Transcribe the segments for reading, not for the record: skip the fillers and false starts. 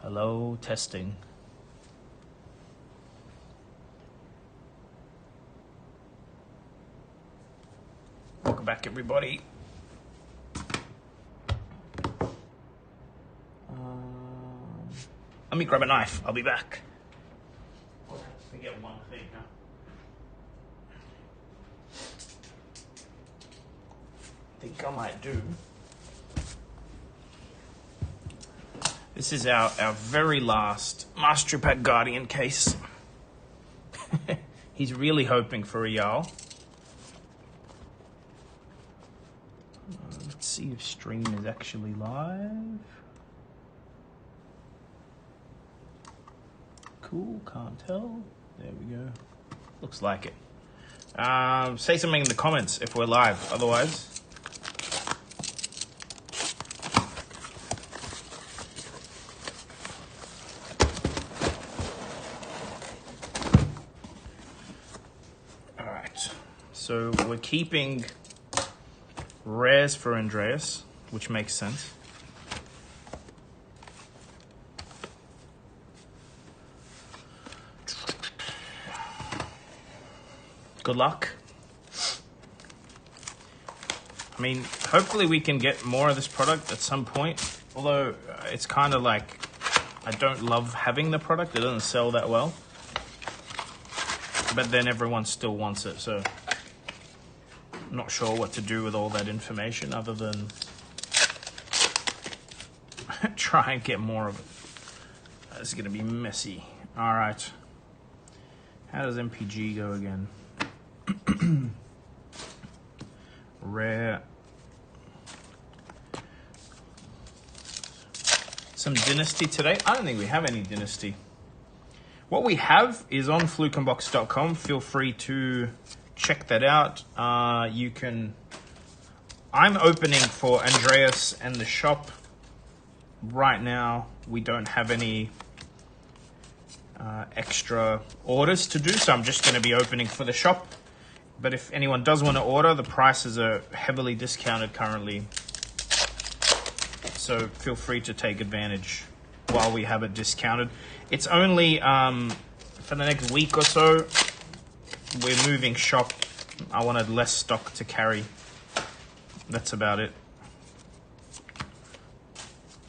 Hello, testing. Welcome back, everybody. Let me grab a knife. I'll be back. I get one thing now. I think I might do. This is our very last Mastery Pack Guardian case. He's really hoping for a Jarl. Let's see if stream is actually live. Cool, can't tell. There we go. Looks like it. Say something in the comments if we're live, otherwise. So we're keeping rares for Andreas, which makes sense. Good luck. I mean, hopefully we can get more of this product at some point. Although it's kind of like, I don't love having the product. It doesn't sell that well. But then everyone still wants it, so I'm not sure what to do with all that information other than try and get more of it. It's going to be messy. All right. How does MPG go again? Rare. Some Dynasty today. I don't think we have any Dynasty. What we have is on flukeandbox.com. Feel free to check that out. You can. I'm opening for Andreas and the shop. Right now, we don't have any extra orders to do, so I'm just going to be opening for the shop. But if anyone does want to order, the prices are heavily discounted currently. So feel free to take advantage while we have it discounted. It's only for the next week or so. We're moving shop. I wanted less stock to carry. That's about it.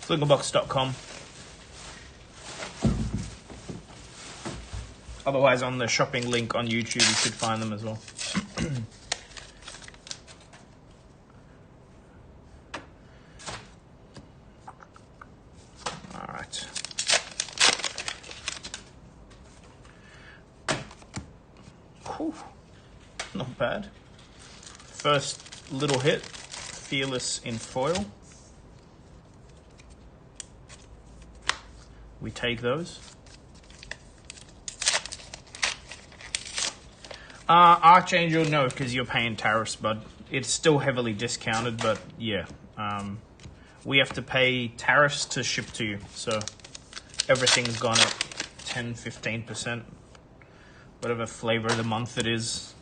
Flukeandbox.com. Otherwise, on the shopping link on YouTube, you should find them as well. All right. Whew. Not bad. First little hit, Fearless in foil. We take those. Archangel, no, because you're paying tariffs, bud. It's still heavily discounted, but yeah. We have to pay tariffs to ship to you, so everything's gone up 10-15%. Whatever flavor of the month it is.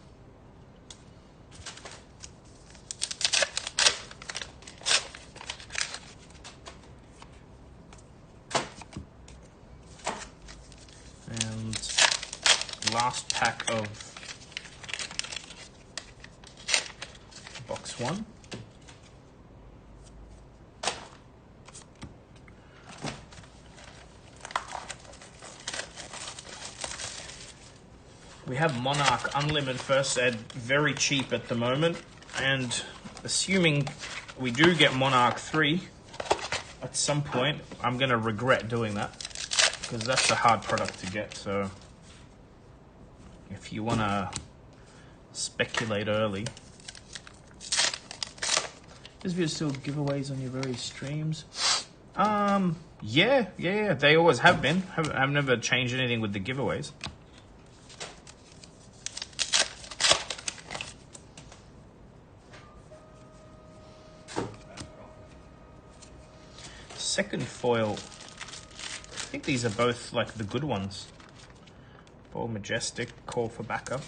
And last pack of box one. We have Monarch Unlimited First Ed very cheap at the moment, and assuming we do get Monarch 3 at some point, I'm going to regret doing that because that's a hard product to get. So if you want to speculate early, this video still giveaways on your various streams. Yeah, they always have been. I've never changed anything with the giveaways. Second foil, I think these are both like the good ones. Bold Majestic, Call for Backup.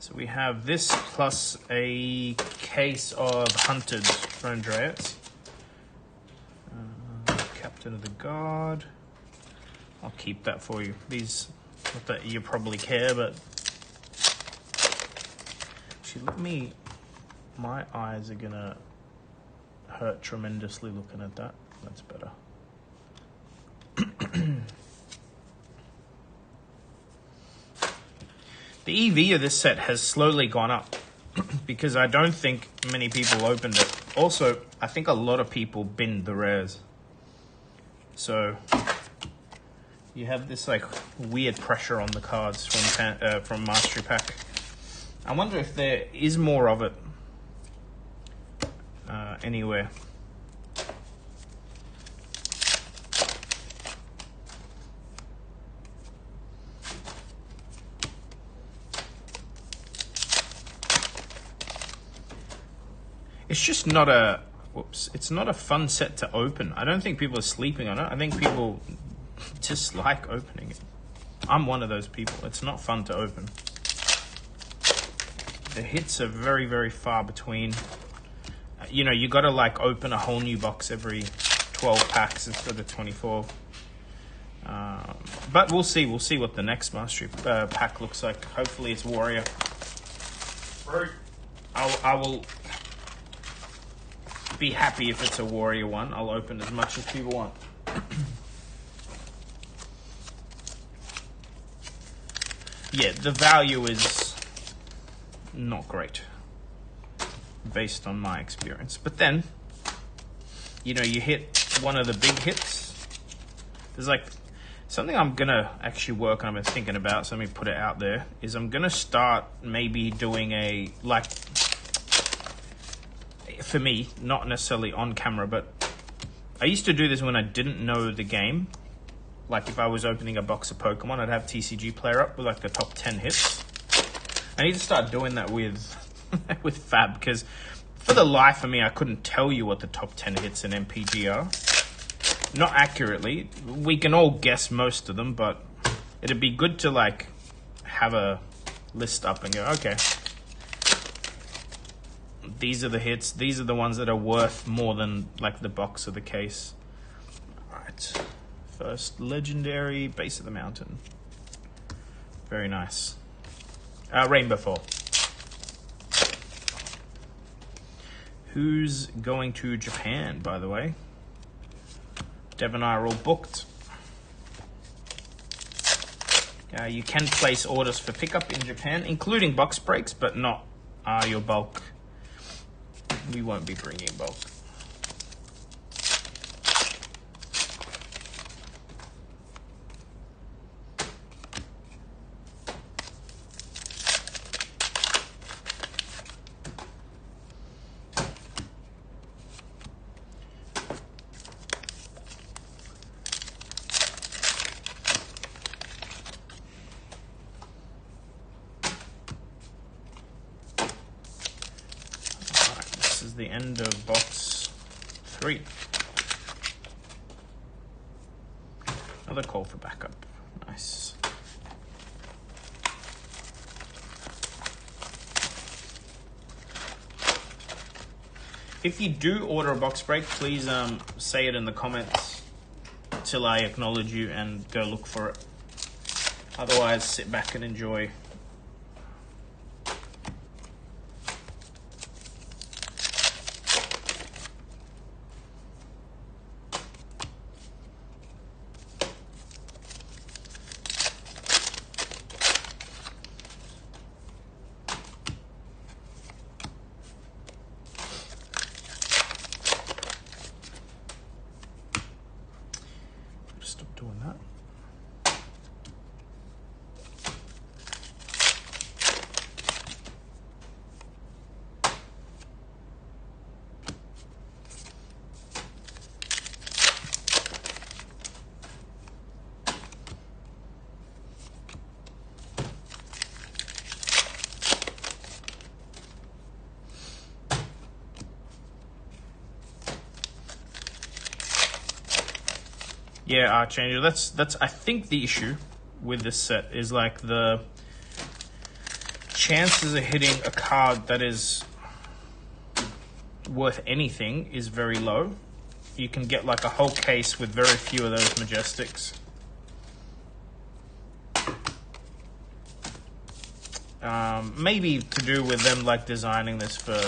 So we have this plus a case of Hunted Throne Dryads. Captain of the Guard. I'll keep that for you. These, not that you probably care, but actually, let me. My eyes are gonna hurt tremendously looking at that. That's better. The EV of this set has slowly gone up because I don't think many people opened it. Also, I think a lot of people binned the rares. So you have this like weird pressure on the cards from Mastery Pack. I wonder if there is more of it anywhere. It's just not a, it's not a fun set to open. I don't think people are sleeping on it. I think people just like opening it. I'm one of those people. It's not fun to open. The hits are very, very far between. You know, you gotta like open a whole new box every 12 packs instead of 24. But we'll see what the next Mastery pack looks like. Hopefully it's Warrior. I will be happy if it's a Warrior one. I'll open as much as people want. Yeah, the value is not great based on my experience. But then, you know, you hit one of the big hits. There's like something I'm gonna actually work on, I've been thinking about, so let me put it out there, is I'm gonna start maybe doing a, like, for me, not necessarily on camera, but I used to do this when I didn't know the game. Like if I was opening a box of Pokemon, I'd have TCG player up with like the top 10 hits. I need to start doing that with with Fab, because for the life of me, I couldn't tell you what the top 10 hits in MPG are. Not accurately. We can all guess most of them, but it'd be good to like have a list up and go, okay, these are the hits. These are the ones that are worth more than like the box or the case. All right. First, Legendary, Base of the Mountain. Very nice. Rainbow Fall. Who's going to Japan, by the way? Dev and I are all booked. You can place orders for pickup in Japan, including box breaks, but not your bulk. We won't be bringing bulk. The end of box 3. Another call for backup. Nice. If you do order a box break, please say it in the comments till I acknowledge you and go look for it. Otherwise, sit back and enjoy. Stop doing that. Yeah, Arcane. That's I think the issue with this set is like the chances of hitting a card that is worth anything is very low. You can get like a whole case with very few of those Majestics. Maybe to do with them like designing this for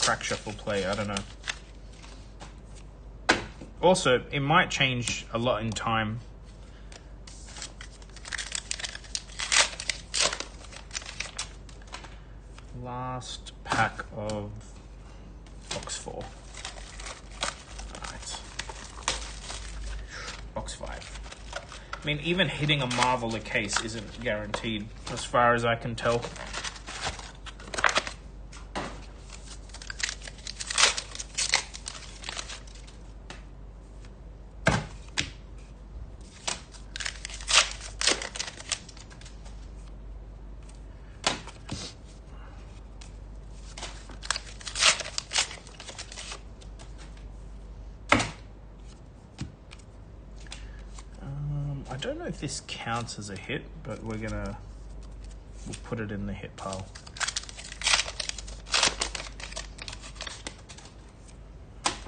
crack shuffle play, I don't know. Also, it might change a lot in time. Last pack of box 4. Alright. Box 5. I mean, even hitting a Marvel a case isn't guaranteed, as far as I can tell. I don't know if this counts as a hit, but we'll put it in the hit pile.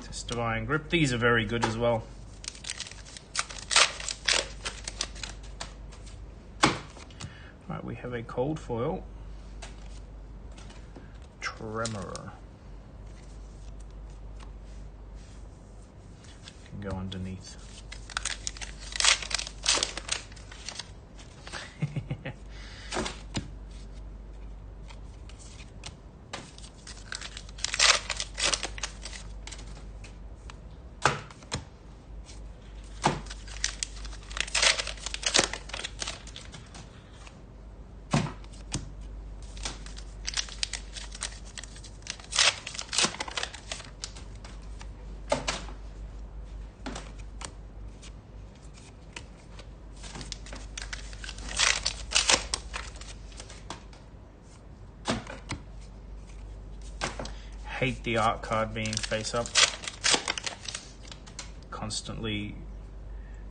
Testifying Grip. These are very good as well. Right, we have a cold foil. Tremor. Can go underneath. Hate the art card being face up. Constantly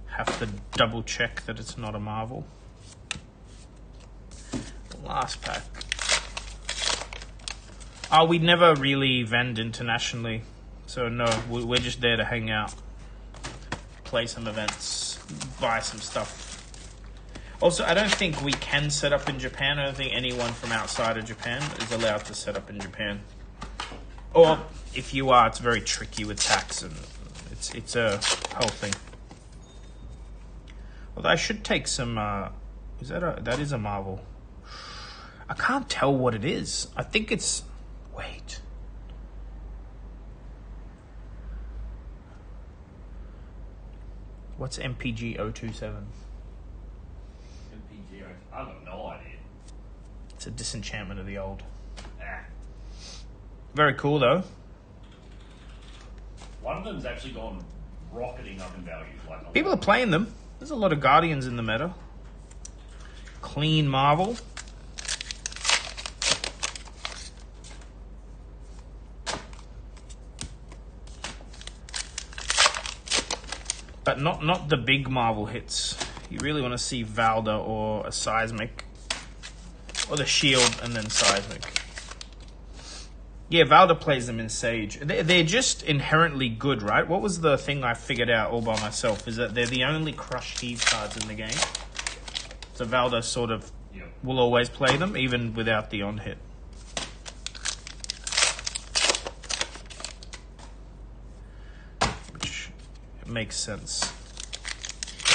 have to double check that it's not a Marvel. Last pack. Oh, we never really vend internationally, so no, we're just there to hang out, play some events, buy some stuff. Also, I don't think we can set up in Japan. I don't think anyone from outside of Japan is allowed to set up in Japan. Or if you are, it's very tricky with tax, and it's a whole thing. Although I should take some. That is a Marvel. I can't tell what it is. I think it's. Wait. What's MPG 027? MPG, I have no idea. It's a disenchantment of the old. Very cool, though. One of them's actually gone rocketing up in value. Like People are playing them. There's a lot of Guardians in the meta. Clean Marvel. But not the big Marvel hits. You really want to see Valda or a Seismic. Or the Shield and then Seismic. Yeah, Valda plays them in Sage. They're just inherently good, right? What was the thing I figured out all by myself? Is that they're the only Crush Heave cards in the game. So Valda sort of will always play them, even without the on-hit. Which makes sense.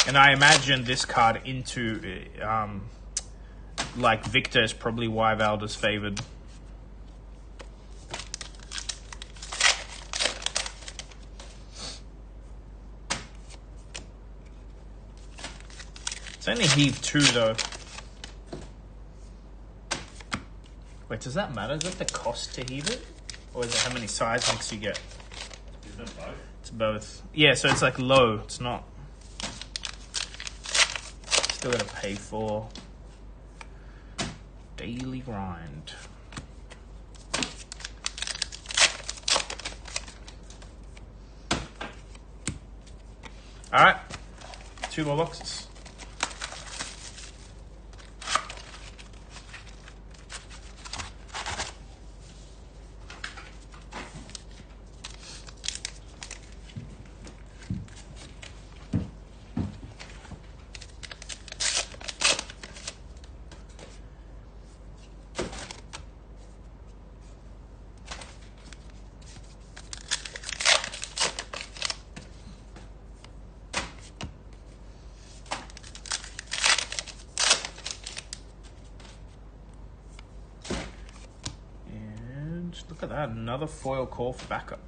And I imagine this card into, like Victor is probably why Valda's favored. It's only heave 2 though. Wait, does that matter? Is that the cost to heave it? Or is it how many seismics you get? Isn't it both? It's both. Yeah, so it's like low. It's not. Still gotta pay for daily grind. Alright. 2 more boxes. Look at that, another foil call for backup.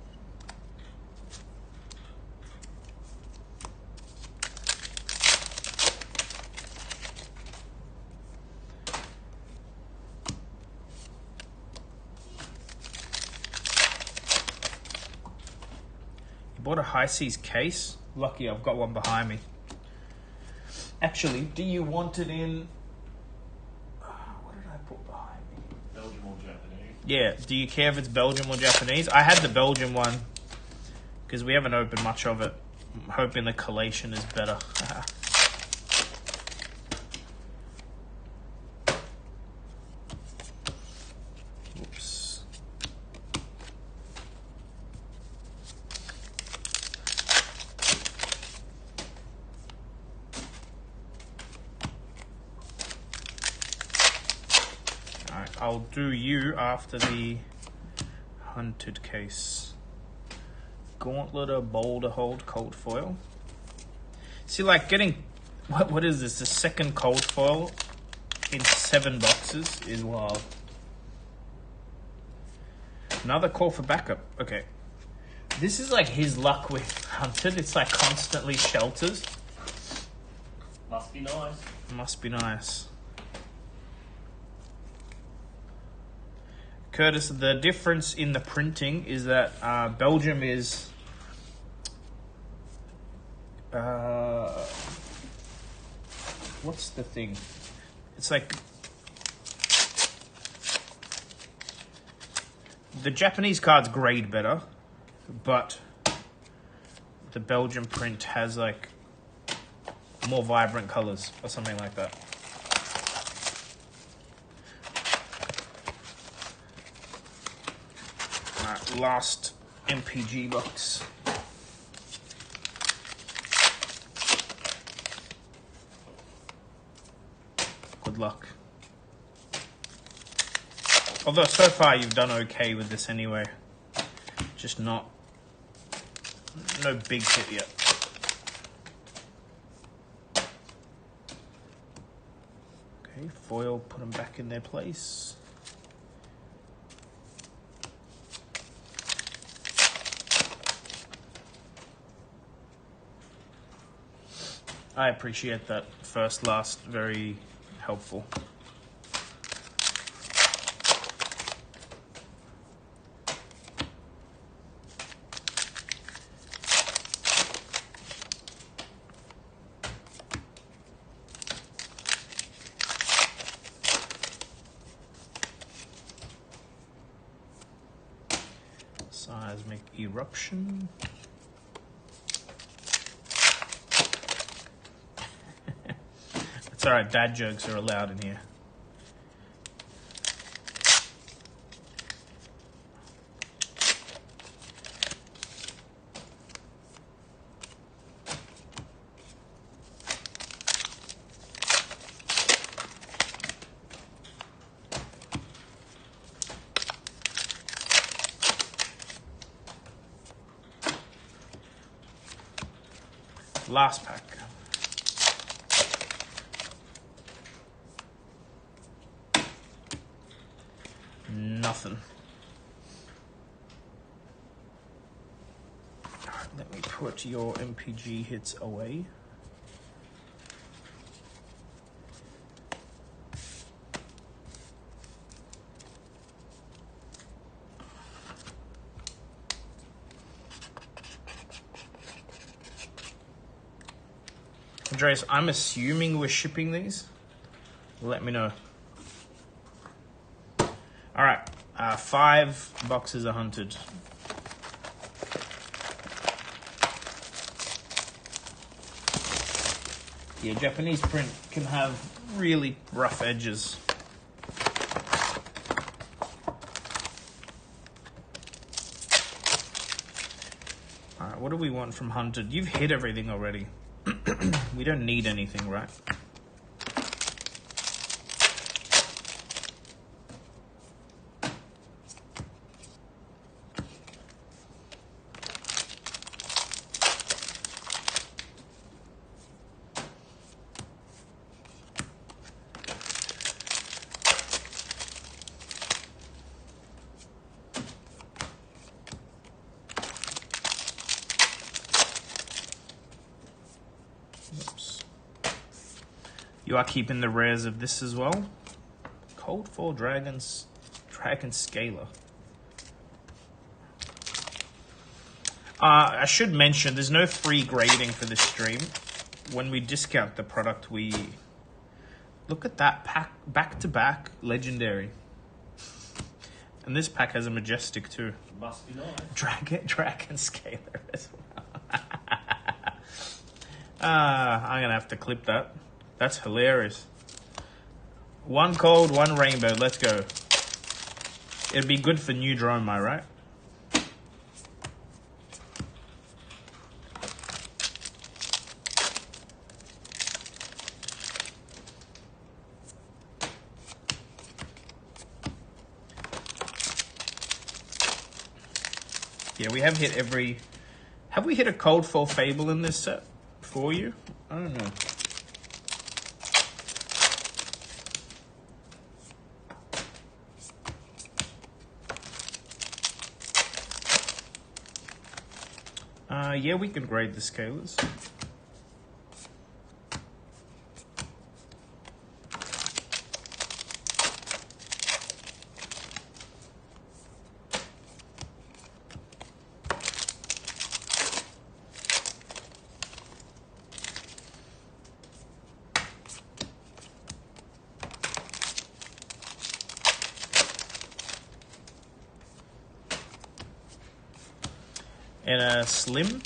You bought a High Seas case? Lucky I've got one behind me. Actually, do you want it in... what did I put behind me? Belgium or Japanese? Yeah, do you care if it's Belgium or Japanese? I had the Belgium one because we haven't opened much of it. I'm hoping the collation is better. Oops. Alright, I'll do you after the hunted case. Gauntlet of Boulder Hold cold foil. See, like getting what is this? The second cold foil in 7 boxes is wild. Another call for backup. Okay, this is like his luck with hunted. It's like constantly shelters. Must be nice. Must be nice. Curtis, the difference in the printing is that Belgium is what's the thing? It's like the Japanese cards grade better, but the Belgian print has like more vibrant colors or something like that. Alright, last MPG box. Good luck. Although so far you've done okay with this anyway. Just no big hit yet. Okay, foil, put them back in their place. I appreciate that first, last, very helpful. Seismic eruption. It's alright, dad jokes are allowed in here. Last pack. Nothing. Alright, let me put your MPG hits away. Andreas, I'm assuming we're shipping these. Let me know. Alright, 5 boxes are hunted. Yeah, Japanese print can have really rough edges. Alright, what do we want from hunted? You've hit everything already. We don't need anything, right? You are keeping the rares of this as well. Cold Fall Dragon Scaler. I should mention there's no free grading for this stream. When we discount the product, we look at that pack, back-to-back legendary. And this pack has a majestic too. Must be nice. Dragon Scaler as well. I'm gonna have to clip that. That's hilarious. One cold, one rainbow. Let's go. It'd be good for new drone, am I right? Yeah, we have hit every... Have we hit a Cold Fall Fable in this set for you? I don't know. Yeah, we can grade the scalers. And a Slim.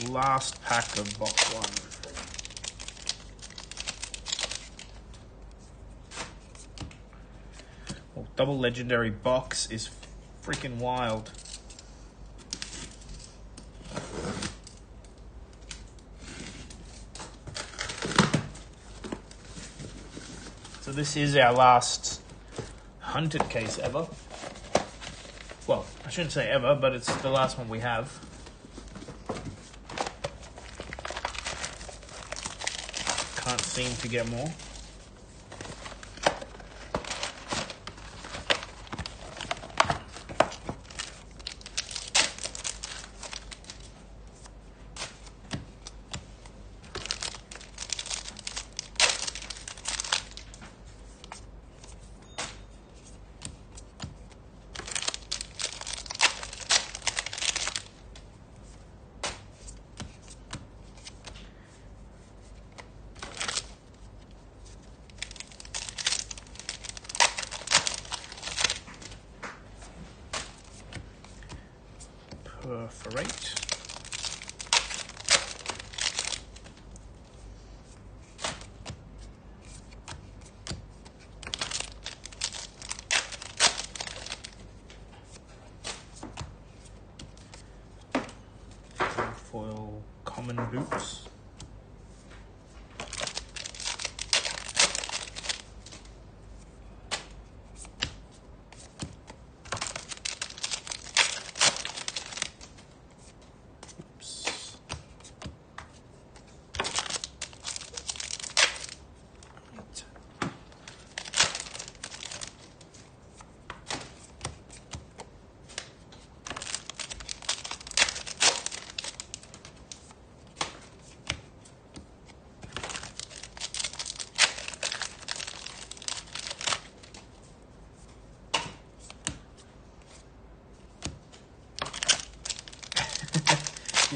Last pack of box one. Well, double legendary box is freaking wild. So this is our last hunted case ever. Well, I shouldn't say ever, but it's the last one we have. Can't seem to get more. Perforate. Foil common boots.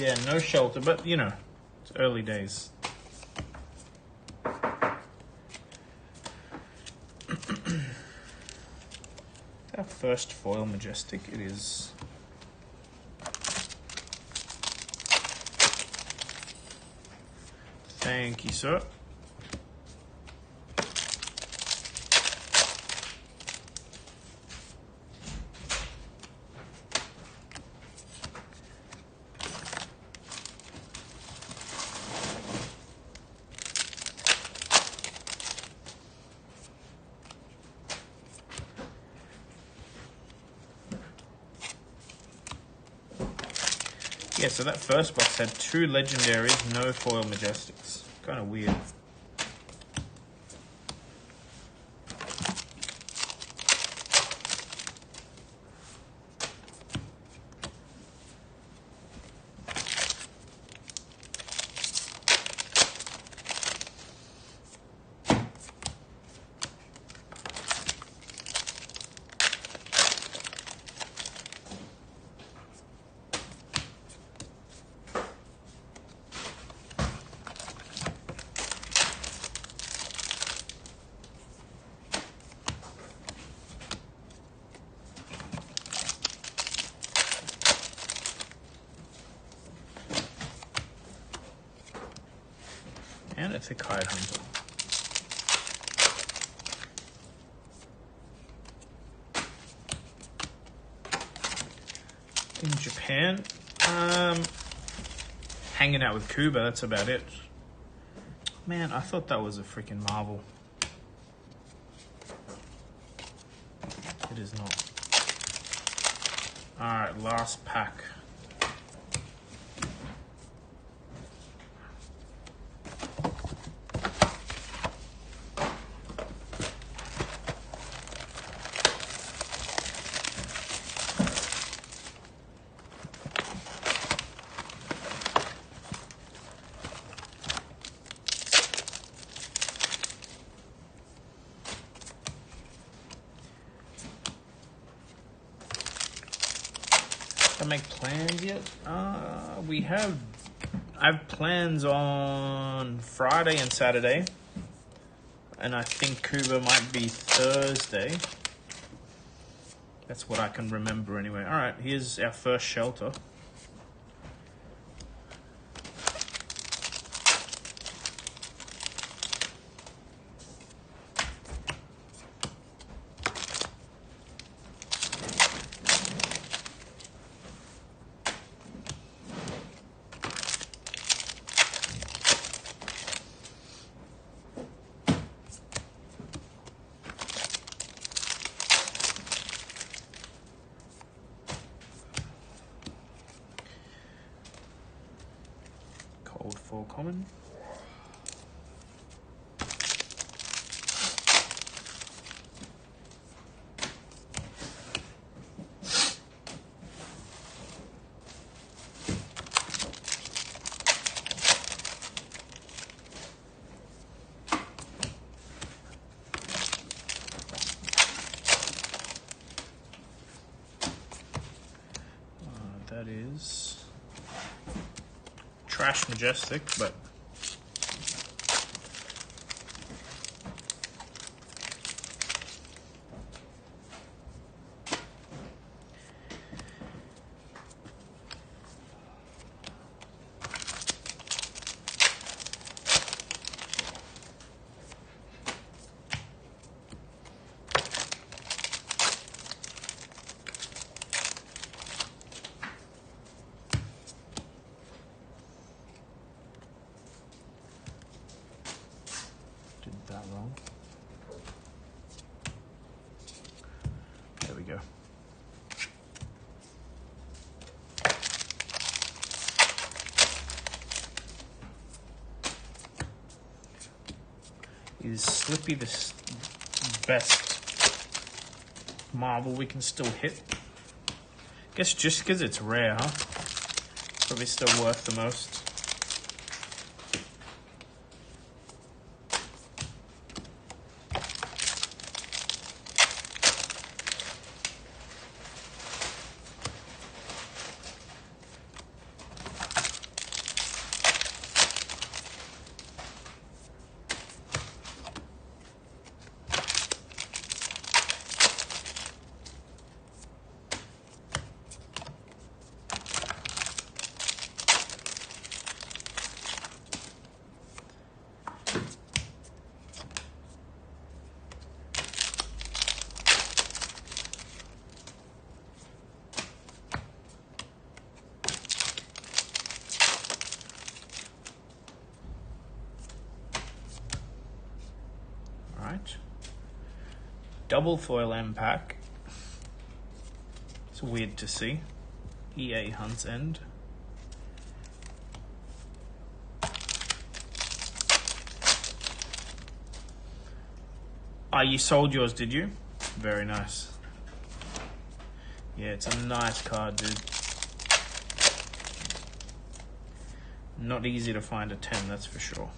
Yeah, no shelter, but you know, it's early days. Our first foil majestic, it is. Thank you, sir. Yeah, so that first box had 2 legendaries, no foil majestics. Kind of weird. And it's a Kite Hunter. In Japan, hanging out with Kuba, that's about it. Man, I thought that was a freaking marvel. It is not. Alright, last pack. I make plans yet? I have plans on Friday and Saturday, and I think Kuba might be Thursday. That's what I can remember anyway. All right, here's our first shelter. Cold for common. That is Trash Majestic, but that wrong. There we go. Is Slippy the best marble we can still hit? Guess just because it's rare, huh? Probably still worth the most. right. Double foil M pack. It's weird to see. EA Hunt's End. Ah, you sold yours, did you? Very nice. Yeah, it's a nice card, dude. Not easy to find a 10, that's for sure.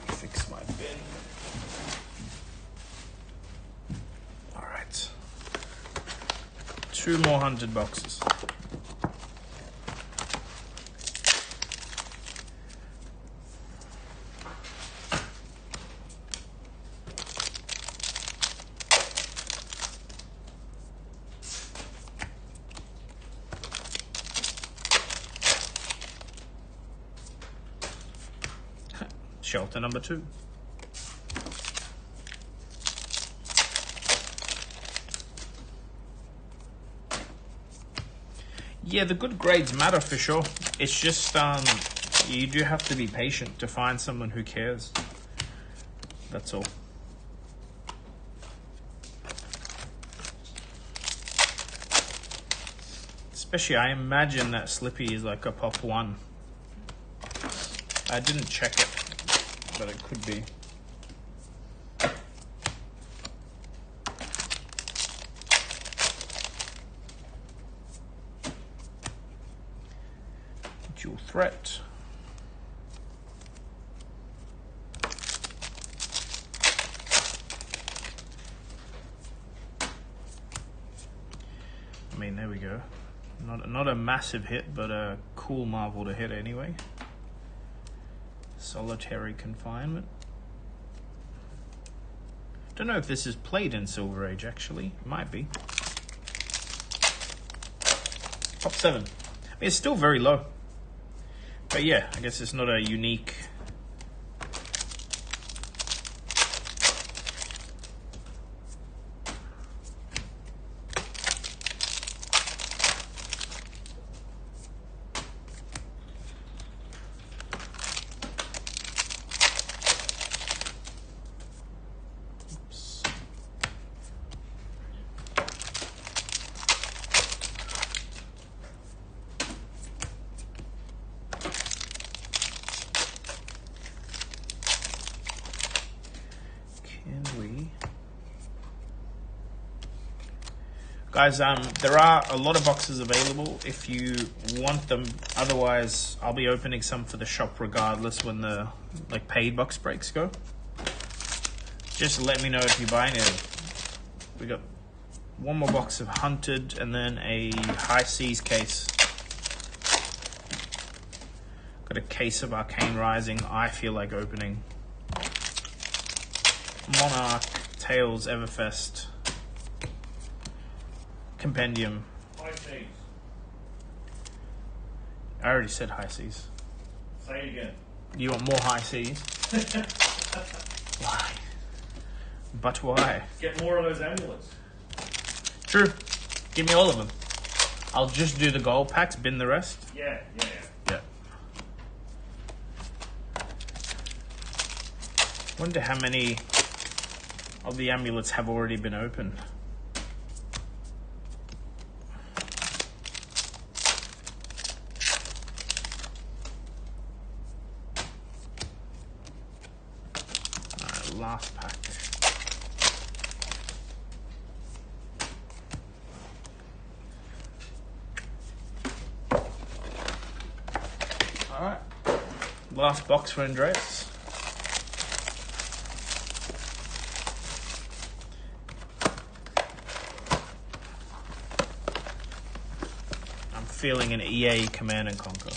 Fix my bin. All right. 2 more hunted boxes. Shelter number 2. Yeah, the good grades matter for sure. It's just you do have to be patient to find someone who cares. That's all. Especially, I imagine that Slippy is like a pop 1. I didn't check it, but it could be. Dual threat. I mean, there we go. Not a massive hit, but a cool marvel to hit anyway. Solitary Confinement. Don't know if this is played in Silver Age, actually. It might be. Top 7. I mean, it's still very low. But yeah, I guess it's not a unique... Guys, there are a lot of boxes available if you want them. Otherwise, I'll be opening some for the shop regardless when the paid box breaks go. Just let me know if you buy any. We got 1 more box of Hunted and then a High Seas case. Got a case of Arcane Rising. I feel like opening. Monarch, Tales, Everfest. Compendium. High seas. I already said High Seas. Say it again. You want more High Seas? Why? But why? Get more of those amulets. True. Give me all of them. I'll just do the gold packs, bin the rest. Yeah. Yeah. Wonder how many of the amulets have already been opened. Last pack. Alright. Last box for Andreas. I'm feeling an EA Command and Conquer.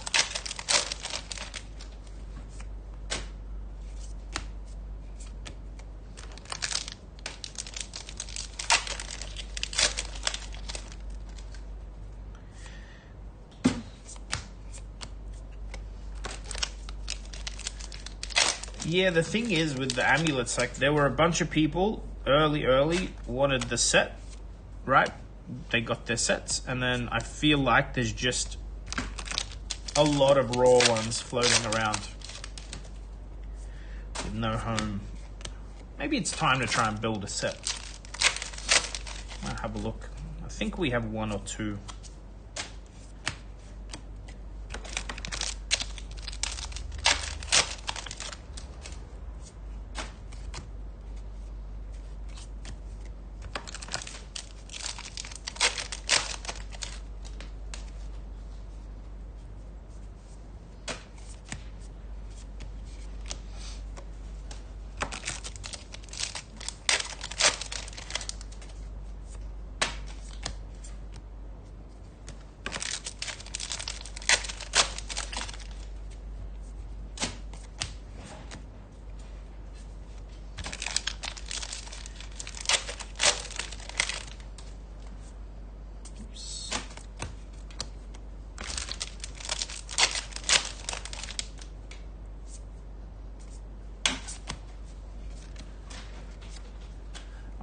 Yeah, the thing is with the amulets, like there were a bunch of people early wanted the set, right? They got their sets, and then I feel like there's just a lot of raw ones floating around with no home. Maybe it's time to try and build a set. I'll have a look. I think we have one or two.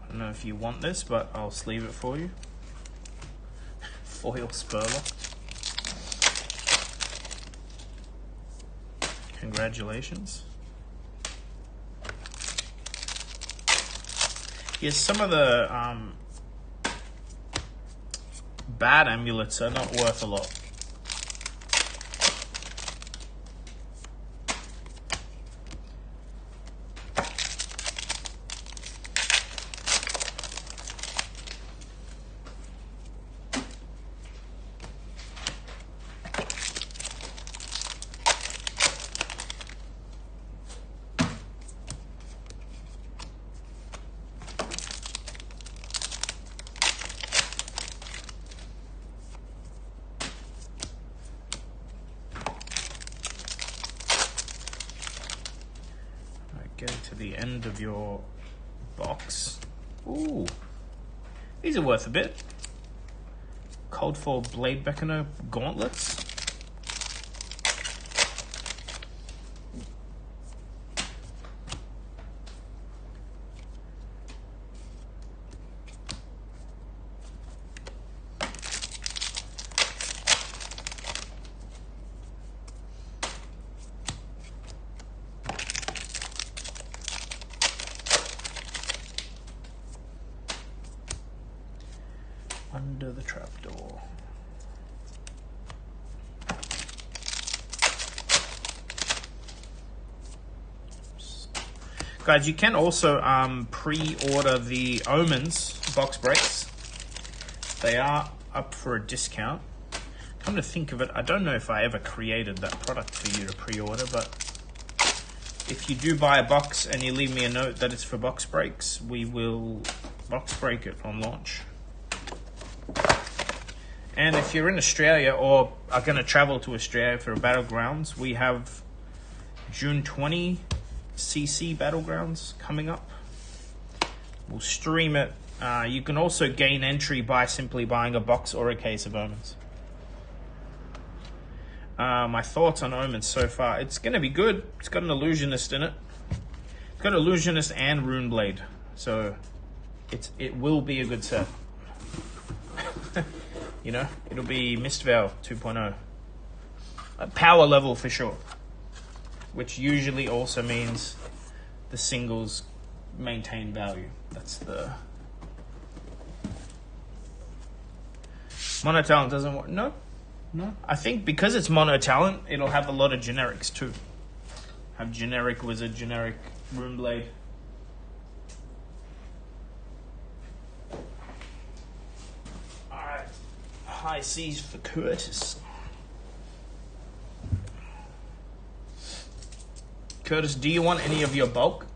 I don't know if you want this, but I'll sleeve it for you. Foil Spurlock. Congratulations. Yes, some of the bad amulets are not worth a lot. Getting to the end of your box. Ooh, these are worth a bit. Coldfall Blade Beckoner gauntlets. Under the trapdoor. Guys, you can also pre-order the Omens box breaks. They are up for a discount. Come to think of it, I don't know if I ever created that product for you to pre-order, but if you do buy a box and you leave me a note that it's for box breaks, we will box break it on launch. And if you're in Australia or are going to travel to Australia for Battlegrounds, we have June 20 CC Battlegrounds coming up. We'll stream it. You can also gain entry by simply buying a box or a case of Omens. My thoughts on Omens so far. It's going to be good. It's got an Illusionist in it. It's got Illusionist and Runeblade. So it will be a good set. You know, it'll be Mistveil 2.0. A power level for sure. Which usually also means the singles maintain value. That's the... Mono-talent doesn't work. No. I think because it's mono-talent, it'll have a lot of generics too. Have generic wizard, generic Runeblade. Alright. High seas for Curtis. Curtis, do you want any of your bulk?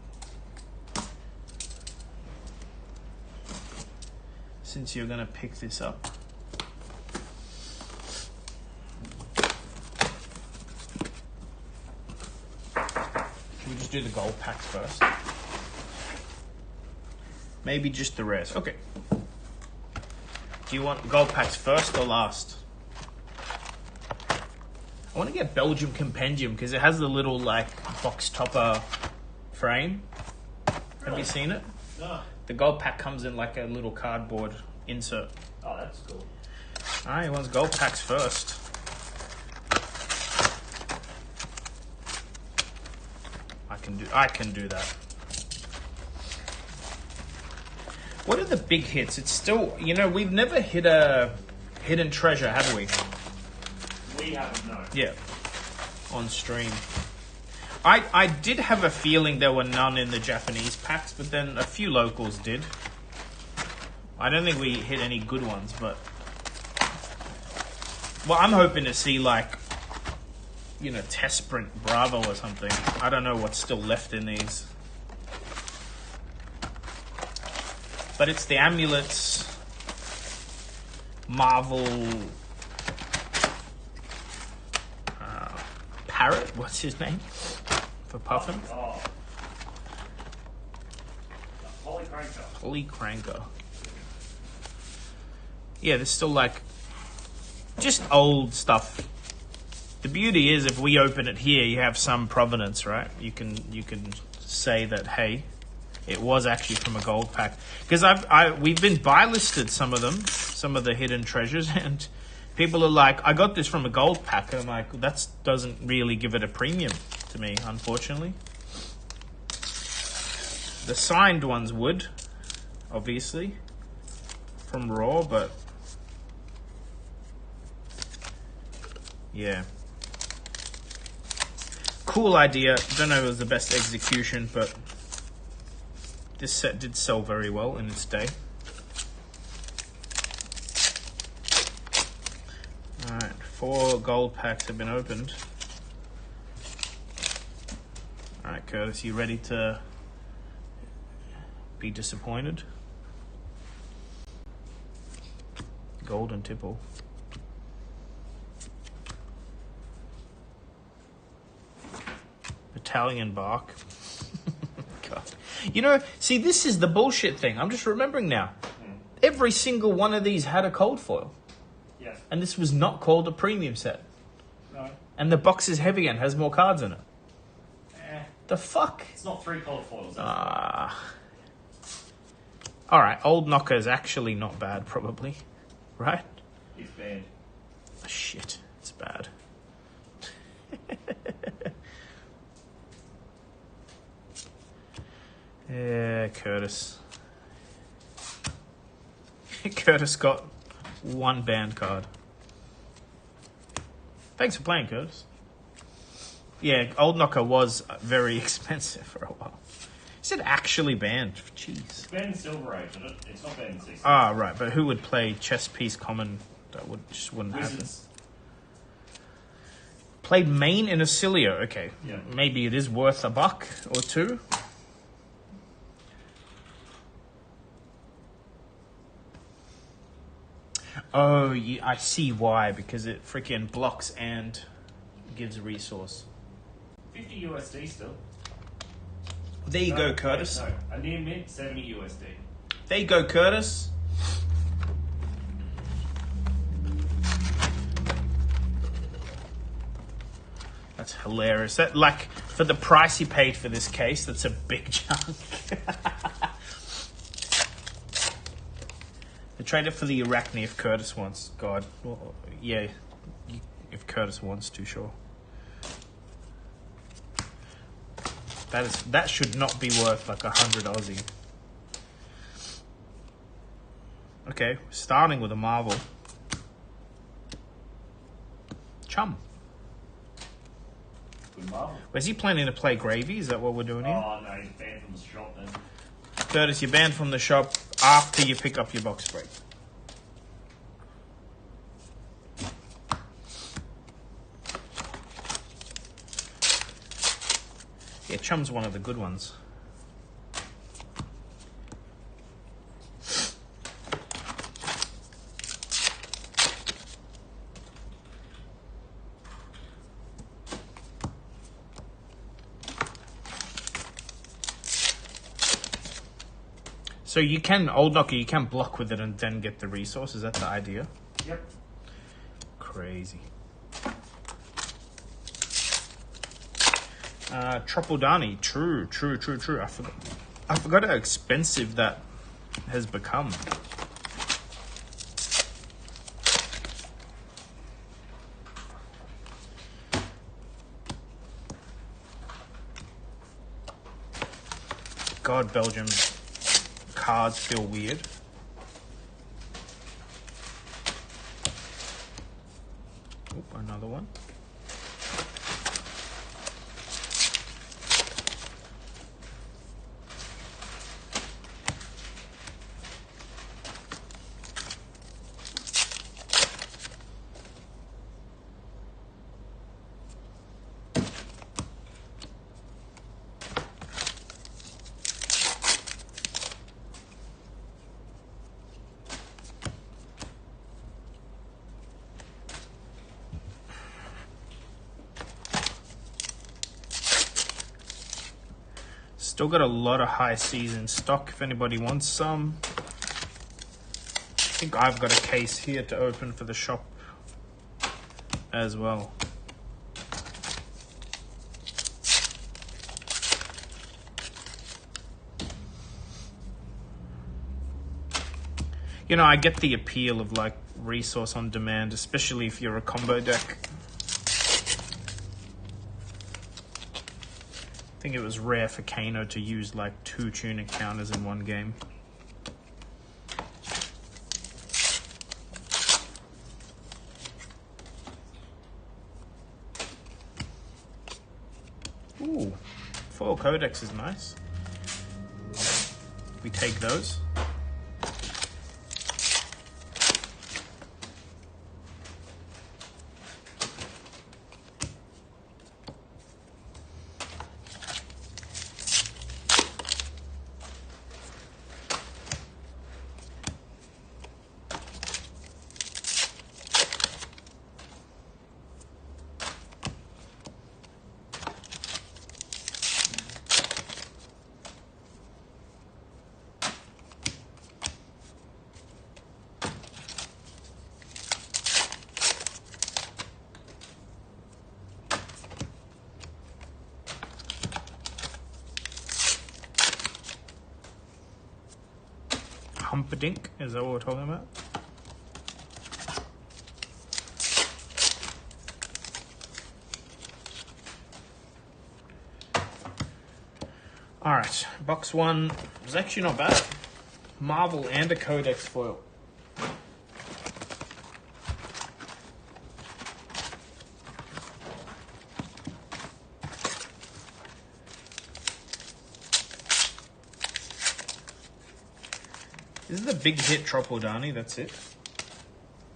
Since you're gonna pick this up. Should we just do the gold packs first? Maybe just the rares. Okay. Do you want gold packs first or last? I want to get Belgium Compendium because it has the little like box topper frame. Have you seen it? No. The gold pack comes in like a little cardboard insert. Oh, that's cool. Alright, he wants gold packs first. I can do that. What are the big hits? It's still, you know, we've never hit a hidden treasure, have we? We haven't, no. Yeah. On stream. I did have a feeling there were none in the Japanese packs, but then a few locals did. I don't think we hit any good ones, but... Well, I'm hoping to see, like, you know, Test Sprint Bravo or something. I don't know what's still left in these. But it's the amulets, Marvel... Parrot? What's his name? For Puffin? Oh. Holy Cranker. Holy Cranker. Yeah, there's still like just old stuff. The beauty is if we open it here, you have some provenance, right? You can say that, hey, it was actually from a gold pack. Because we've been buy listed some of them, some of the hidden treasures, and people are like, I got this from a gold pack. And I'm like, that doesn't really give it a premium to me, unfortunately. The signed ones would, obviously, from Raw, but yeah. Cool idea. Don't know if it was the best execution, but this set did sell very well in its day. Alright, 4 gold packs have been opened. Alright, Curtis, you ready to be disappointed? Golden tipple. Italian bark. God. You know, see, this is the bullshit thing. I'm just remembering now. Every single one of these had a cold foil. Yes. And this was not called a premium set. No. And the box is heavy and has more cards in it. The fuck? It's not 3 cold foils. Alright, Old Knocker is actually not bad, probably. Right? It's banned. Oh, shit, it's bad. Yeah, Curtis. Curtis got 1 banned card. Thanks for playing, Curtis. Yeah, Old Knocker was very expensive for a while. Is it actually banned? Jeez. It's banned in Silver Age, isn't it? It's not banned in 60. Ah, right, but who would play chess piece common? That just wouldn't happen. Wizards. Played main in Acilio. Okay, Yeah. maybe it is worth $1 or $2. Oh, yeah, I see why. Because it freaking blocks and gives a resource. 50 USD still. There you No, go, wait, Curtis. No, a near mint, 70 USD. There you go, Curtis. That's hilarious. That, like, for the price he paid for this case, that's a big chunk. Trade it for the Arachne if Curtis wants. God, well, yeah, if Curtis wants to, sure. That should not be worth like 100 Aussie. Okay, starting with a Marvel. Chum. Good marvel. Was he planning to play Gravy? Is that what we're doing here? Oh, no, he's banned from the shop then. Curtis, you're banned from the shop after you pick up your box break. Yeah, Chum's one of the good ones. So you can, Old Knocker, you can block with it and then get the resource. Is that the idea? Yep. Crazy. Tropodani. True. I forgot how expensive that has become. God, Belgium's cards feel weird. Oop, another one. Still got a lot of high seas in stock if anybody wants some. I think I've got a case here to open for the shop as well. You know, I get the appeal of like resource on demand, especially if you're a combo deck. I think it was rare for Kano to use like 2 tunic counters in one game. Ooh, foil codex is nice. We take those. Humperdinck, is that what we're talking about? Alright, box 1 was actually not bad. Marvel and a Codex foil. This is the big hit Tropodani, that's it.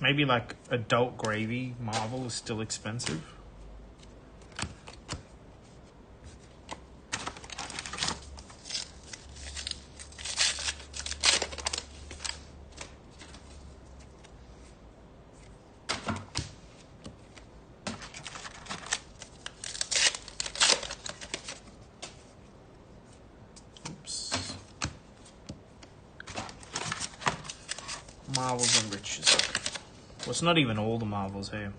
Maybe like Adult Gravy Marvel is still expensive. Marvels and riches. Well, it's not even all the Marvels here.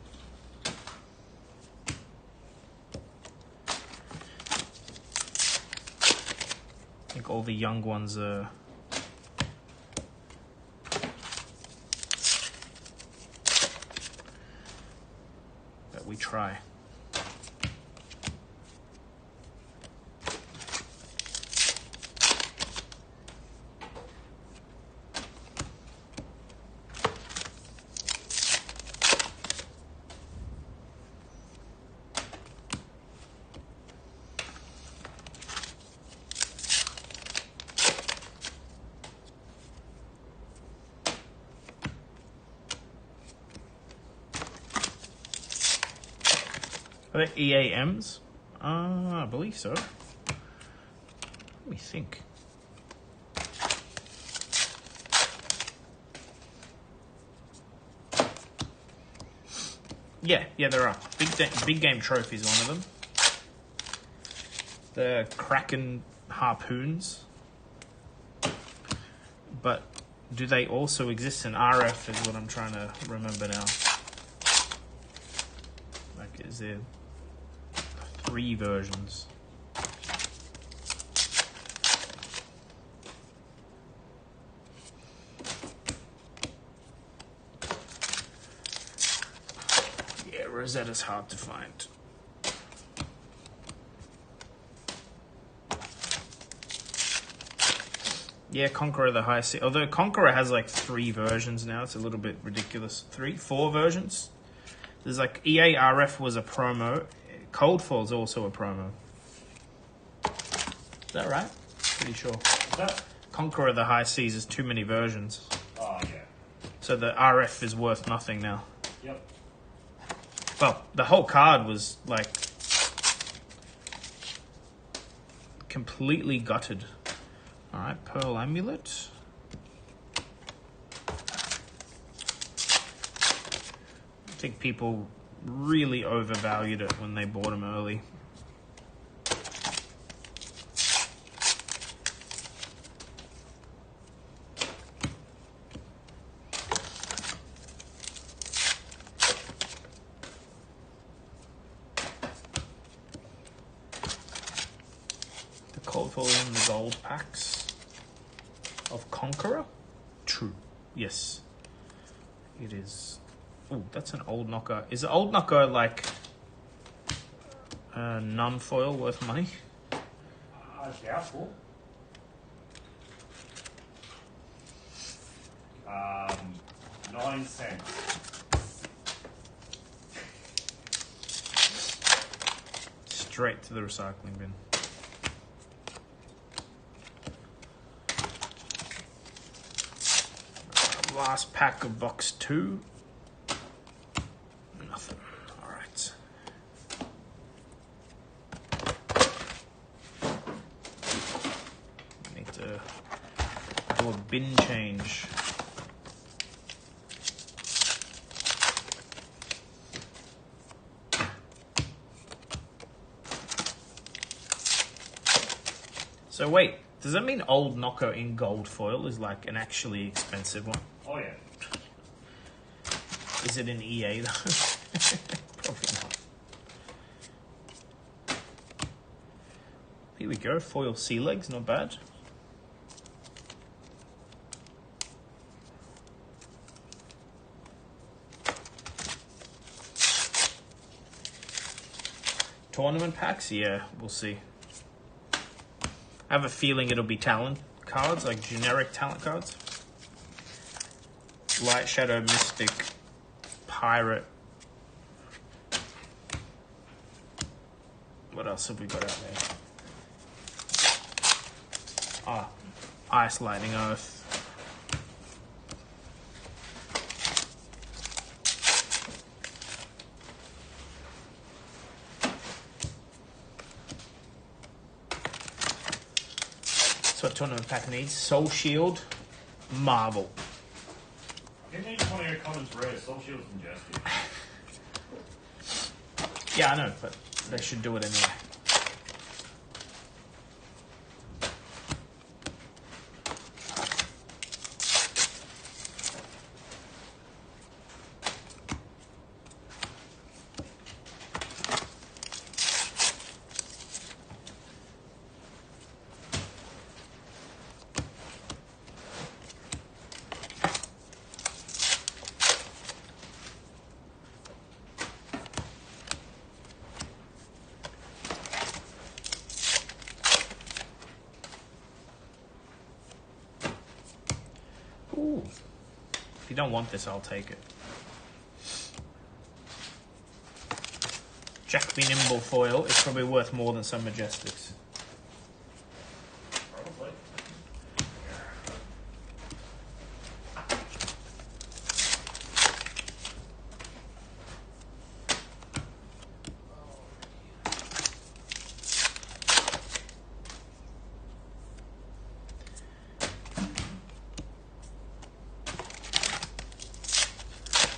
I think all the young ones are... that we try. Are they EAMs? I believe so. Let me think. Yeah, there are. Big Game Trophy is one of them. The Kraken Harpoons. But do they also exist in RF is what I'm trying to remember now. Like, is there 3 versions? Rosetta's hard to find. Yeah, Conqueror the High Sea. Although Conqueror has like 3 versions now, it's a little bit ridiculous. 4 versions. There's like EA RF was a promo. Coldfall's also a promo. Is that right? Pretty sure. Is that? Conqueror the High Seas is too many versions. Oh, yeah. So the RF is worth nothing now. Yep. Well, the whole card was like completely gutted. Alright, Pearl Amulet. I think people really overvalued it when they bought them early. The Coldfall in the gold packs of Conqueror? True. Yes. It is. Oh, that's an old knocker. Is the old knocker like non-foil worth money? Doubtful. 9 cents. Straight to the recycling bin. Last pack of box 2. Nothing. Alright. Need to do a bin change. So wait, does that mean old knocker in gold foil is like an actually expensive one? Oh, yeah. Is it in EA though? Probably not. Here we go, foil sea legs, not bad. Tournament packs? Yeah, we'll see. I have a feeling it'll be talent cards, like generic talent cards. Light Shadow, Mystic, Pirate. What else have we got out there? Ah, Ice, Lightning, Earth. That's what tournament pack needs. Soul Shield, Marvel. Didn't need one of your commons rare. Soul Shield's ingested. Yeah, I know, but they should do it anyway. Ooh. If you don't want this, I'll take it. Jack Be Nimble foil is probably worth more than some Majestics. Probably.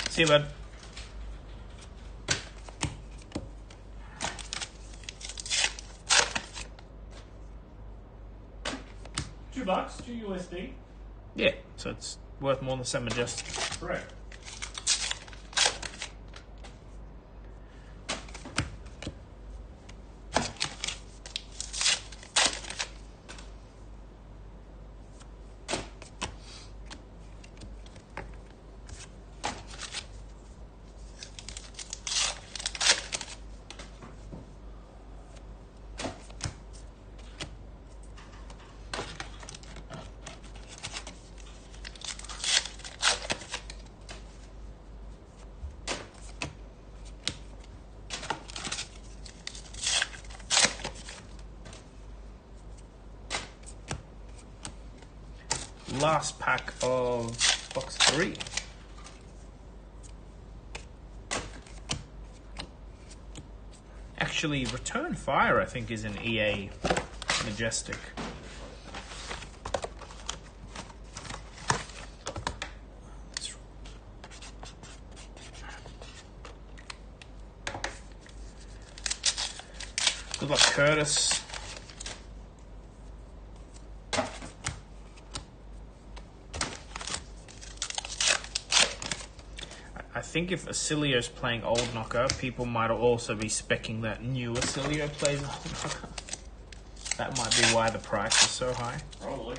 See you, bud. $2, $2 USD. Yeah, so it's worth more than some Majestics. Correct. last pack of box 3. Actually, Return Fire, I think, is an EA Majestic. Good luck, Curtis. I think if Acilio's playing Old Knocker, people might also be speccing that new Acilio plays Old Knocker. That might be why the price is so high. Probably.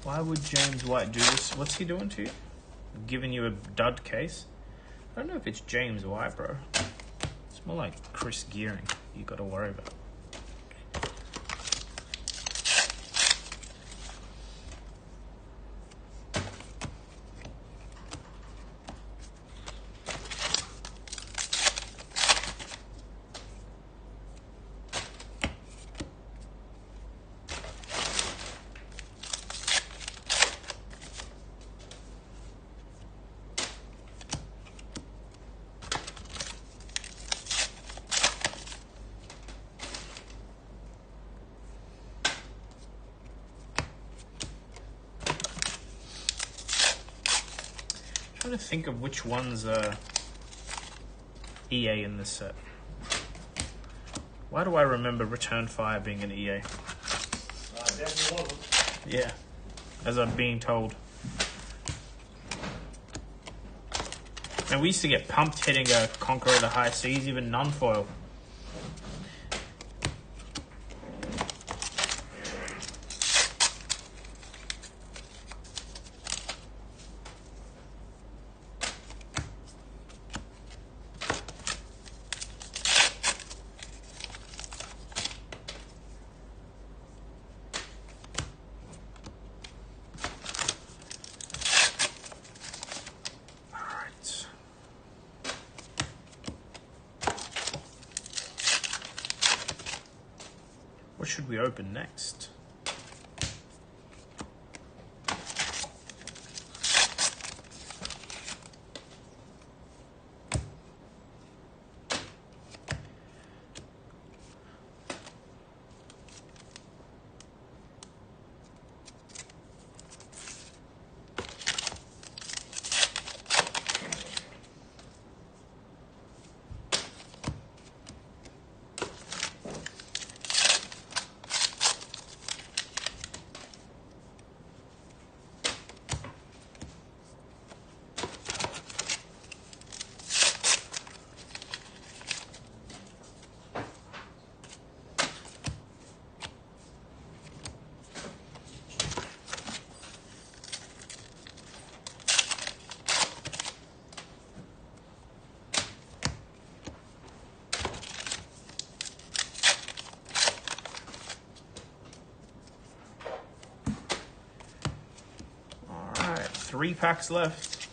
Why would James White do this? What's he doing to you? Giving you a dud case? I don't know if it's James White, bro. It's more like Chris Gearing you got to worry about. I'm trying to think of which ones are EA in this set. Why do I remember Return Fire being an EA? Definitely wasn't. Yeah, as I'm being told. And we used to get pumped hitting a Conqueror of the High Seas, even non-foil. What should we open next? All right, 3 packs left.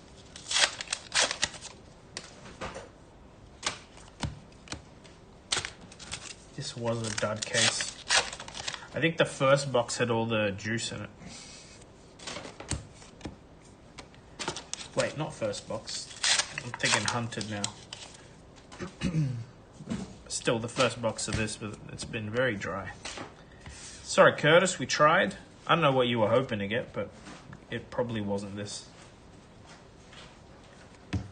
This was a dud case. I think the first box had all the juice in it. Wait, not first box. I'm thinking Hunted now. Still the first box of this, but it's been very dry. Sorry, Curtis, we tried. I don't know what you were hoping to get, but it probably wasn't this.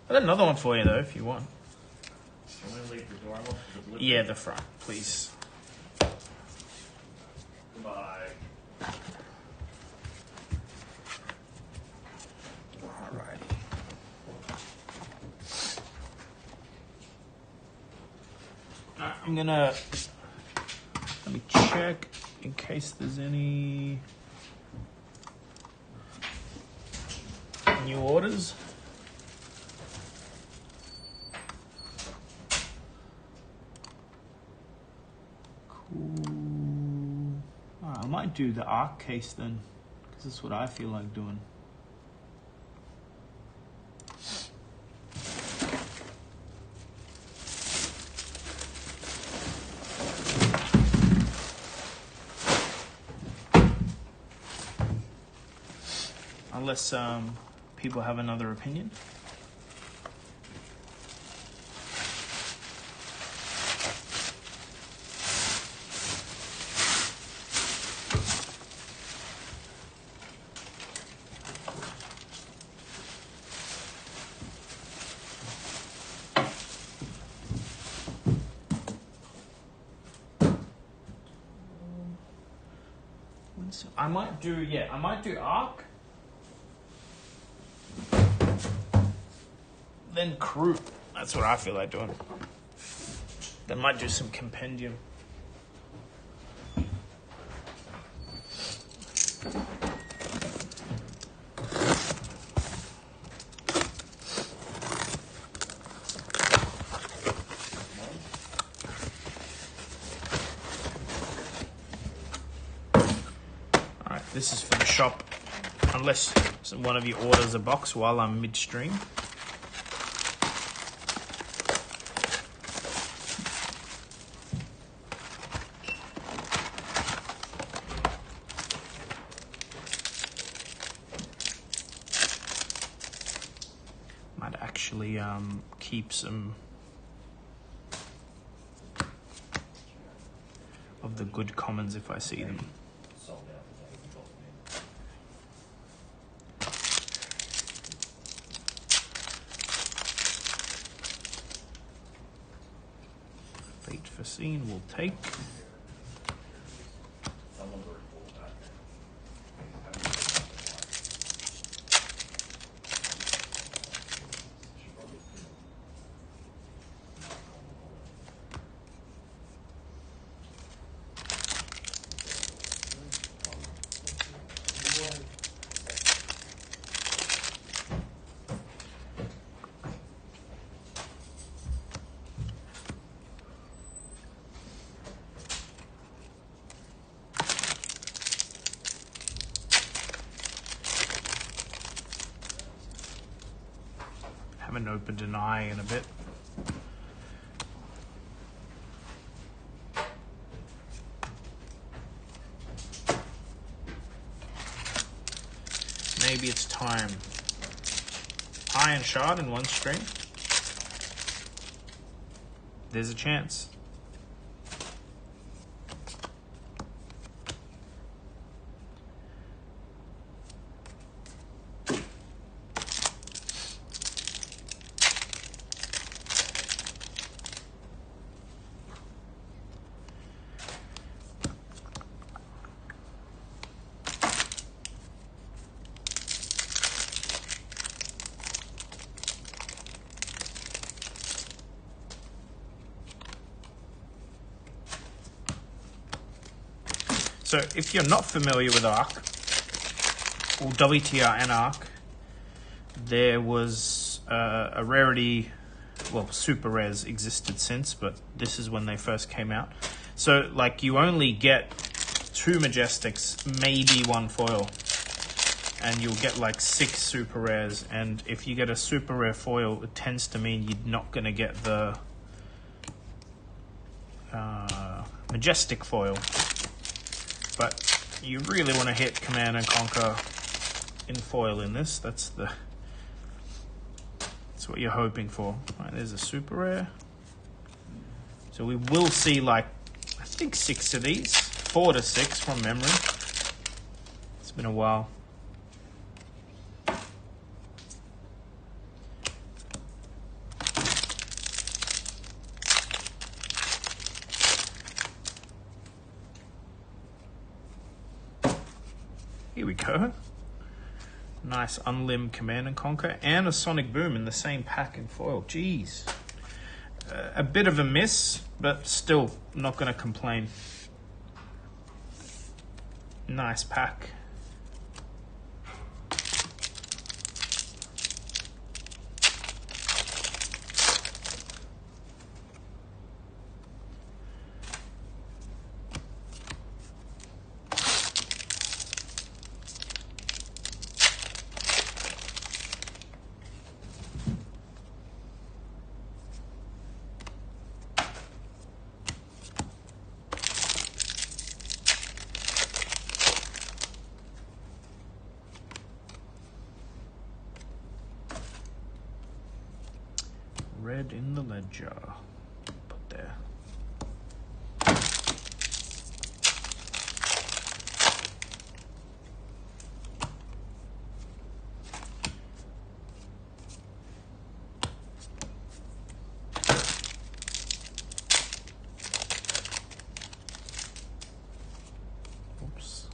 I got another one for you, though, if you want. Can we leave the door unlocked? Yeah, the front, please. Goodbye. Alright. I'm gonna... Let me check in case there's any new orders. Cool. I might do the Arc case then, because that's what I feel like doing. unless people have another opinion. I might do Arc. Then Crew. That's what I feel like doing. Then might do some Compendium. This is for the shop, unless one of you orders a box while I'm midstream. Might actually keep some of the good commons if I see them. FABTCG will take. Haven't opened an eye in a bit. Maybe it's time. Iron Shard in one stream. There's a chance. So if you're not familiar with Arc, or WTR and Arc, there was a rarity, well, super rares existed since, but this is when they first came out. So like you only get 2 Majestics, maybe 1 foil, and you'll get like 6 super rares. And if you get a super rare foil, it tends to mean you're not going to get the Majestic foil. But you really want to hit Command and Conquer in foil in this. That's what you're hoping for. Right, there's a super rare. So we will see like, I think 6 of these. 4 to 6 from memory. It's been a while. Here we go. Nice unlim Command and Conquer and a Sonic Boom in the same pack in foil. Jeez. A bit of a miss, but still not going to complain. Nice pack. Word in the ledger. Put there. Oops.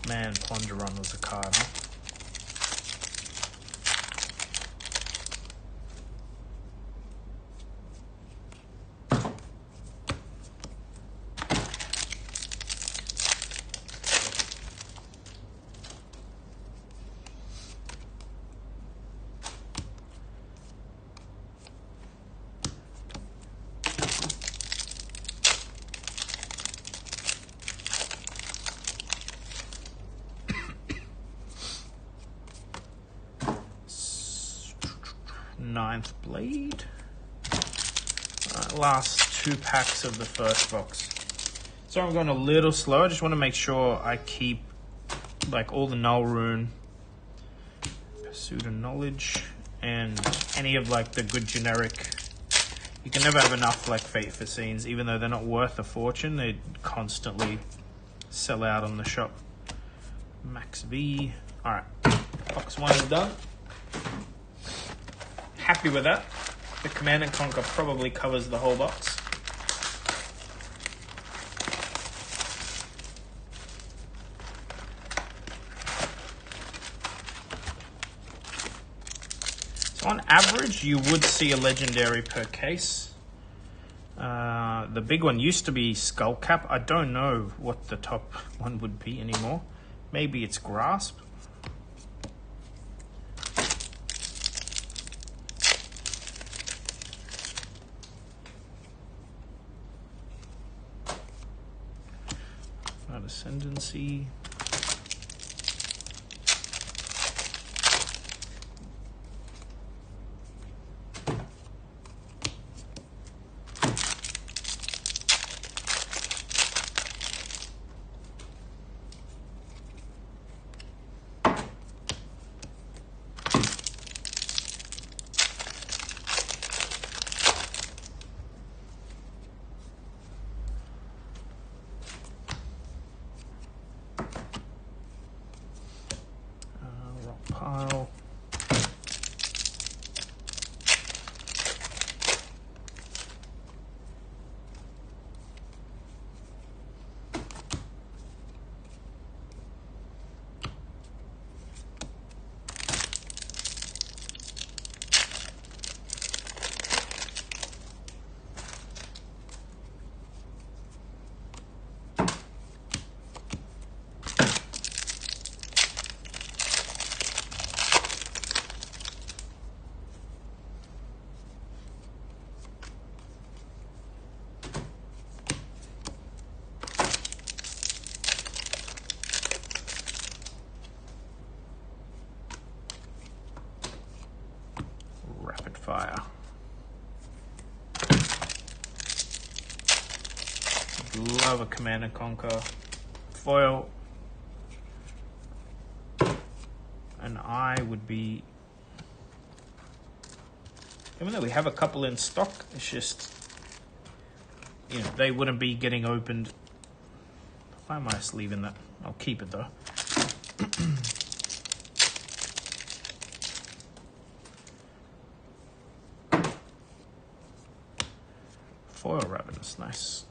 Man, Ponderon was a card, huh? Ninth Blade. Last 2 packs of the first box. So I'm going a little slow. I just want to make sure I keep like all the Null Rune, Pursuit of Knowledge, and any of like the good generic. You can never have enough like Fate for Scenes, even though they're not worth a fortune. They constantly sell out on the shop. Max V. Alright, box 1 is done. Happy with that. The Command and Conquer probably covers the whole box. So on average, you would see a legendary per case. The big one used to be Skullcap. I don't know what the top one would be anymore. Maybe it's Grasp. Ascendancy. Pile. Fire. Love a Command and Conquer foil. And I would be, even though we have a couple in stock, it's just, you know, they wouldn't be getting opened. Why am I sleeving that? I'll keep it though. Foil Ravenous, nice.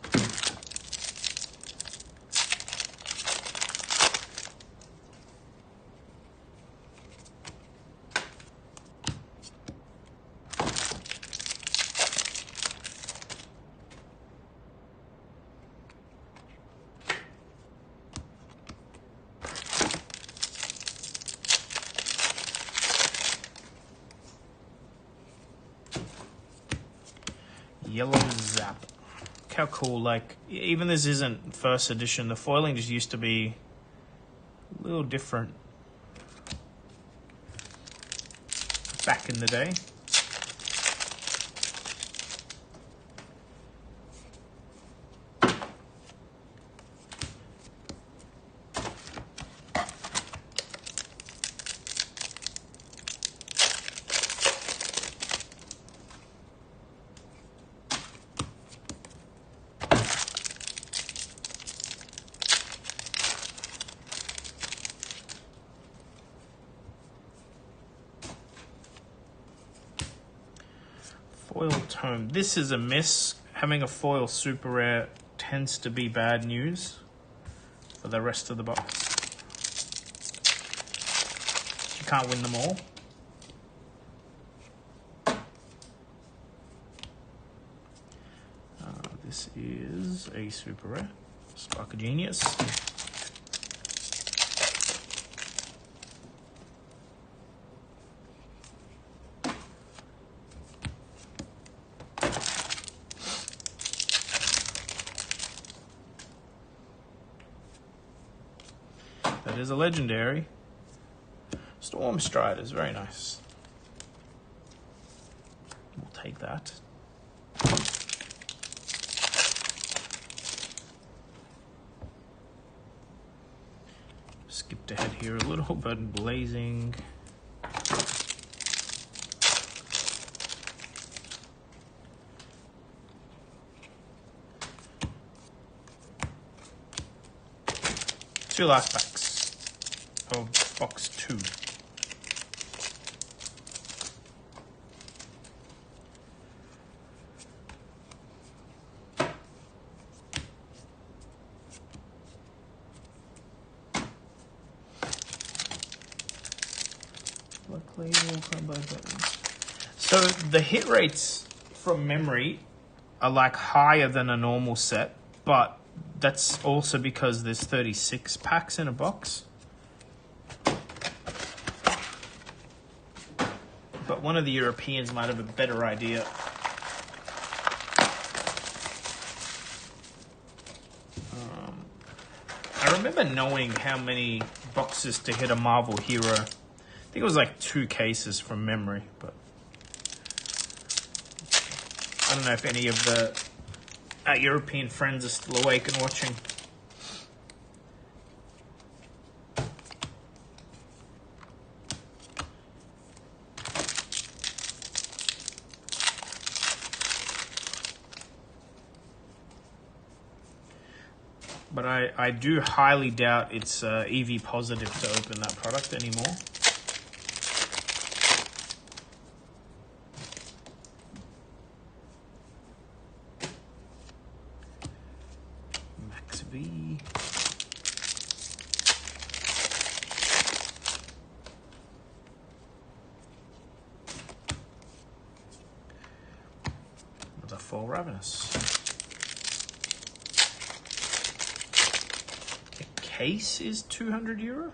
Yellow Zap. How cool, like, even this isn't first edition, the foiling just used to be a little different back in the day. Foil tome. This is a miss. Having a foil super rare tends to be bad news for the rest of the box. You can't win them all. This is a super rare. Spark of Genius. That is a legendary. Storm Striders, very nice. We'll take that. Skipped ahead here a little, but Blazing. Two last packs of box 2. So the hit rates from memory are like higher than a normal set, but that's also because there's 36 packs in a box. But one of the Europeans might have a better idea. I remember knowing how many boxes to hit a Marvel hero. I think it was like 2 cases from memory, but I don't know if any of our European friends are still awake and watching. But I do highly doubt it's EV positive to open that product anymore. Max V. With a full Ravenous. Case is €200.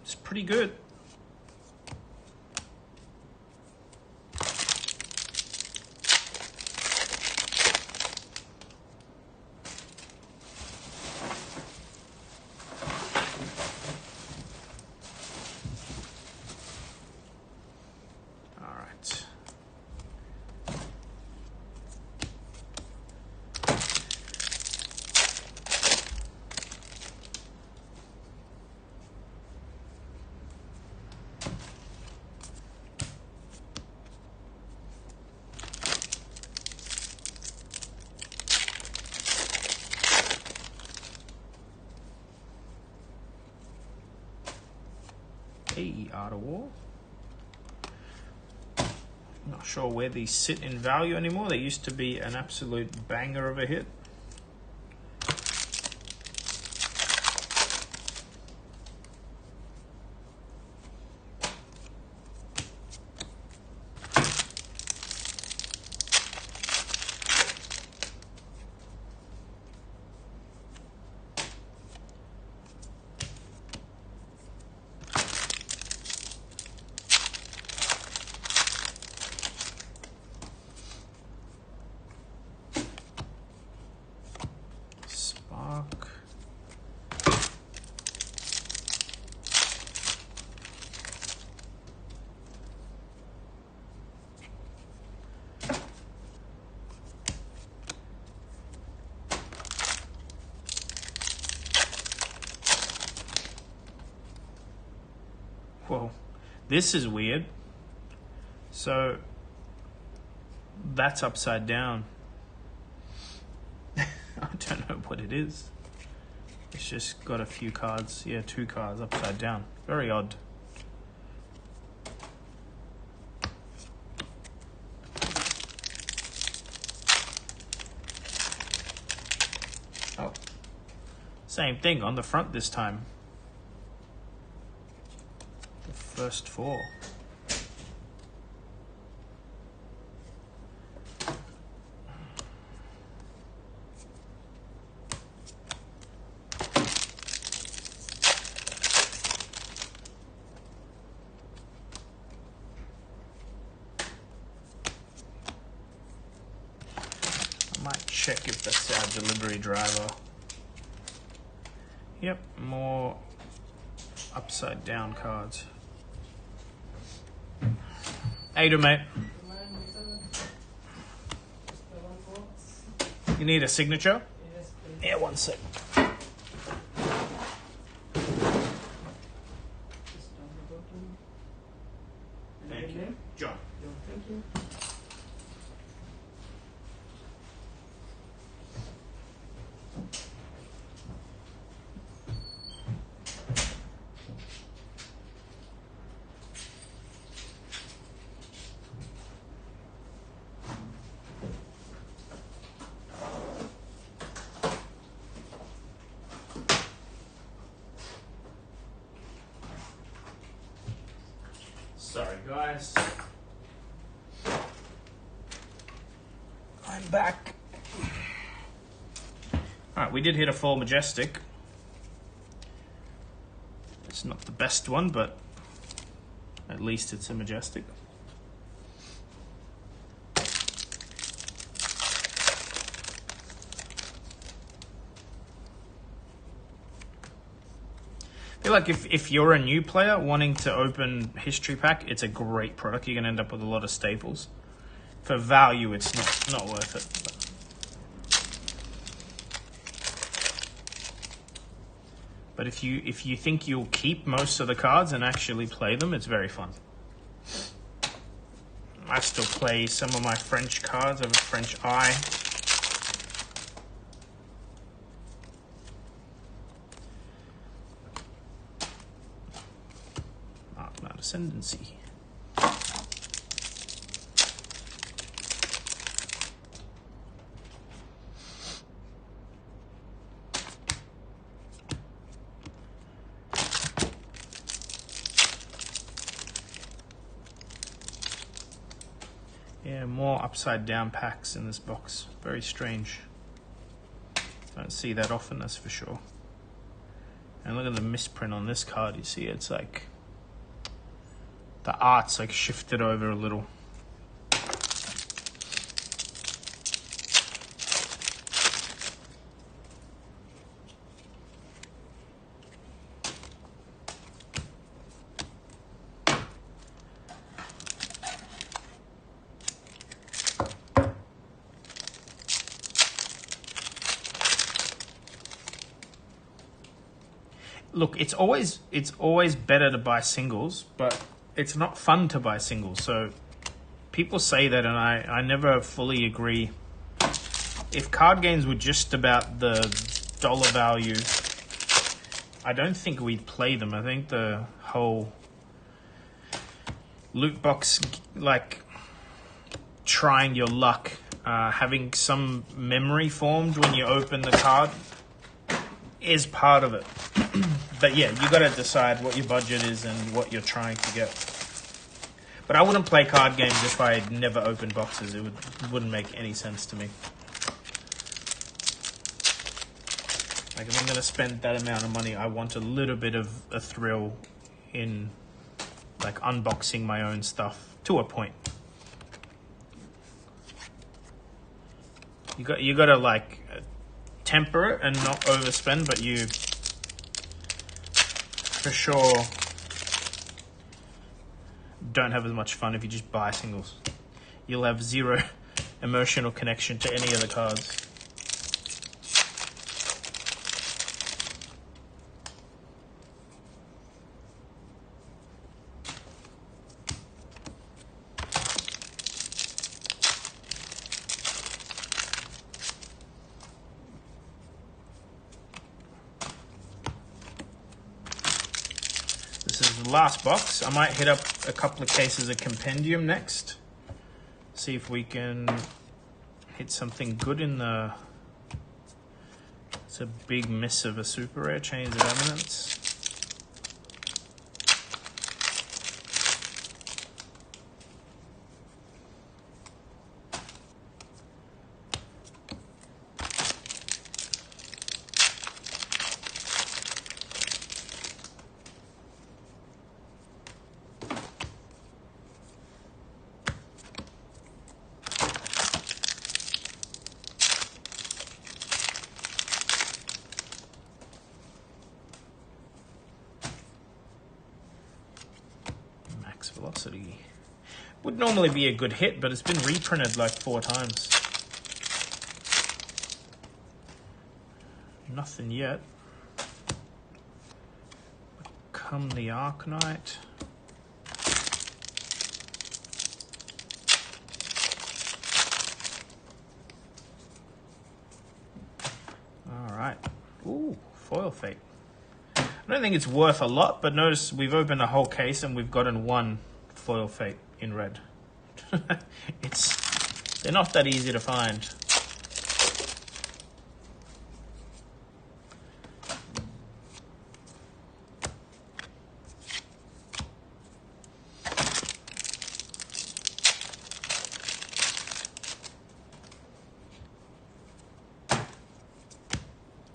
It's pretty good. All right. Art of War. Not sure where these sit in value anymore. They used to be an absolute banger of a hit. Whoa, this is weird. So that's upside down. I don't know what it is. It's just got a few cards. Yeah, 2 cards upside down. Very odd. Same thing on the front this time. The first 4. Check if that's our delivery driver. Yep, more upside down cards. How you doing, mate? You need a signature? Yes, please. Yeah, 1 sec. Just down the bottom. And Thank your you. name? John. John, thank you. Sorry, guys. I'm back. Alright, we did hit a 4 Majestic. It's not the best one, but at least it's a Majestic. I feel like if you're a new player wanting to open History Pack, it's a great product. You're going to end up with a lot of staples. For value, it's not worth it. But if you think you'll keep most of the cards and actually play them, it's very fun. I still play some of my French cards. I have a French Eye. Ascendancy. Yeah, more upside down packs in this box. Very strange. Don't see that often, that's for sure. And look at the misprint on this card. You see, it's like the art's like shifted over a little. Look, it's always better to buy singles, but it's not fun to buy singles. So people say that, and I never fully agree. If card games were just about the dollar value, I don't think we'd play them. I think the whole loot box, like trying your luck, having some memory formed when you open the card, is part of it. But yeah, you got to decide what your budget is and what you're trying to get. But I wouldn't play card games if I never opened boxes. It wouldn't make any sense to me. Like, if I'm going to spend that amount of money, I want a little bit of a thrill in, like, unboxing my own stuff to a point. You got to like temper it and not overspend, but you for sure don't have as much fun if you just buy singles. You'll have zero emotional connection to any of the cards. This is the last box. I might hit up a couple of cases of Compendium next. See if we can hit something good in the It's a big miss of a super rare, Chains of Eminence. Velocity would normally be a good hit, but it's been reprinted like 4 times. Nothing yet. Come the Arcane. All right. Ooh, foil fate. I don't think it's worth a lot, but notice we've opened a whole case and we've gotten 1 foil fate in red. They're not that easy to find.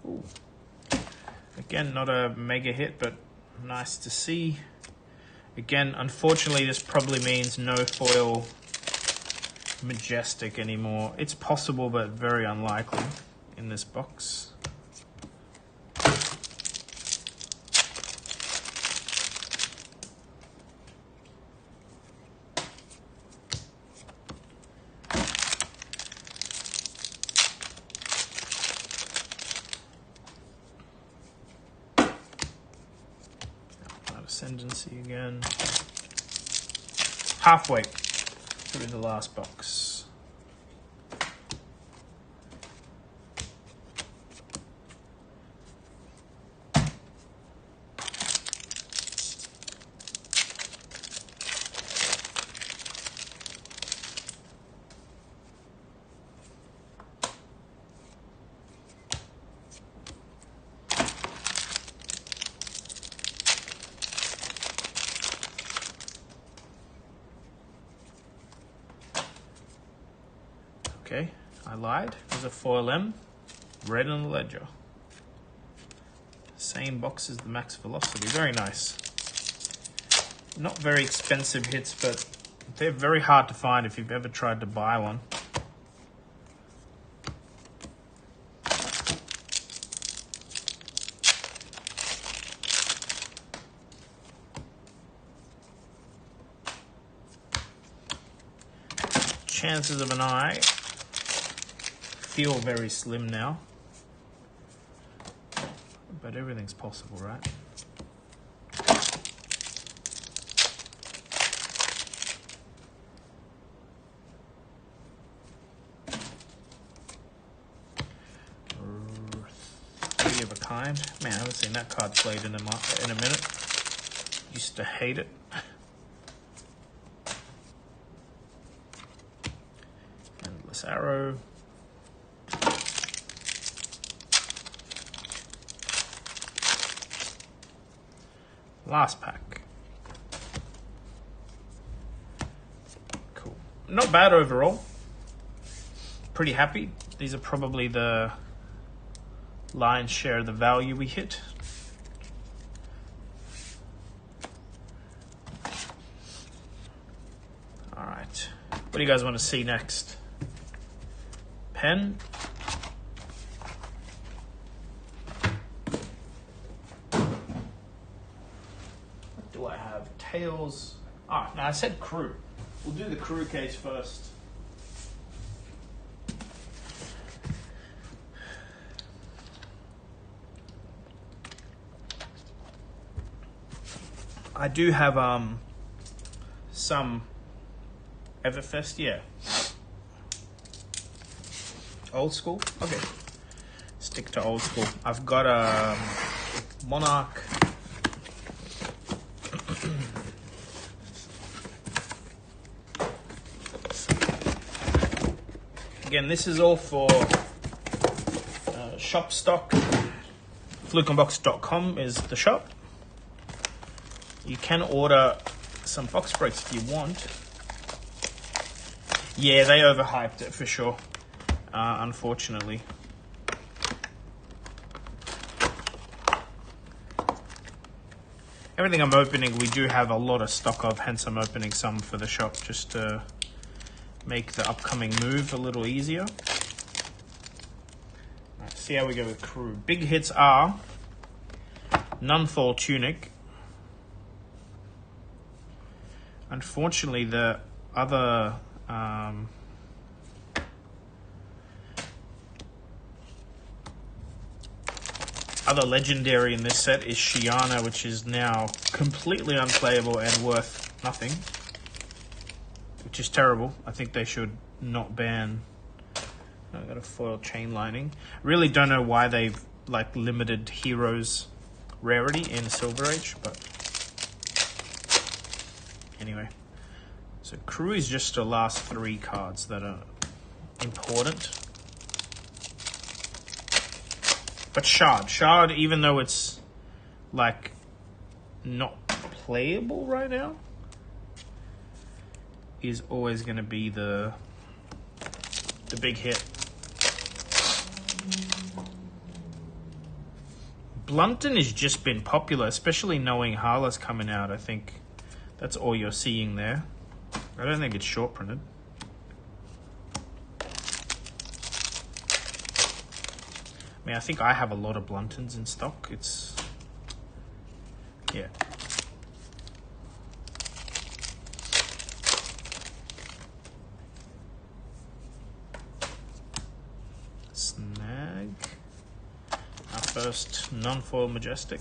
Ooh. Again, not a mega hit, but nice to see. Again, unfortunately, this probably means no foil Majestic anymore. It's possible, but very unlikely in this box. Ascendancy again. Halfway through the last box. Okay, I lied. There's a foil M, red on the ledger. Same box as the max velocity. Very nice. Not very expensive hits, but they're very hard to find if you've ever tried to buy one. Chances of an eye feel very slim now, but everything's possible, right? Three of a kind. Man, I haven't seen that card played in a minute. Used to hate it. Endless Arrow. Last pack. Cool. Not bad overall. Pretty happy. These are probably the lion's share of the value we hit. All right. What do you guys want to see next? Pen. Do I have tails? Ah, no, I said crew. We'll do the crew case first. I do have some Everfest, yeah. Old school? Okay. Stick to old school. I've got a Monarch. Again, this is all for shop stock. flukeandbox.com is the shop. You can order some box breaks if you want. Yeah, they overhyped it for sure, unfortunately. Everything I'm opening, we do have a lot of stock of, hence I'm opening some for the shop just to make the upcoming move a little easier. Right, see how we go with crew. Big hits are Nunfall Tunic. Unfortunately, the other legendary in this set is Shiana, which is now completely unplayable and worth nothing, which is terrible. I think they should not ban. I got a foil chain lining. Really don't know why they've like limited heroes rarity in Silver Age, but anyway. So crew is just the last 3 cards that are important. But Shard, even though it's like not playable right now, is always going to be the big hit. Blunton has just been popular, especially knowing Harla's coming out. I think that's all you're seeing there. I don't think it's short printed. I mean, I think I have a lot of Bluntons in stock. It's, yeah. Snag. Our first non-foil Majestic.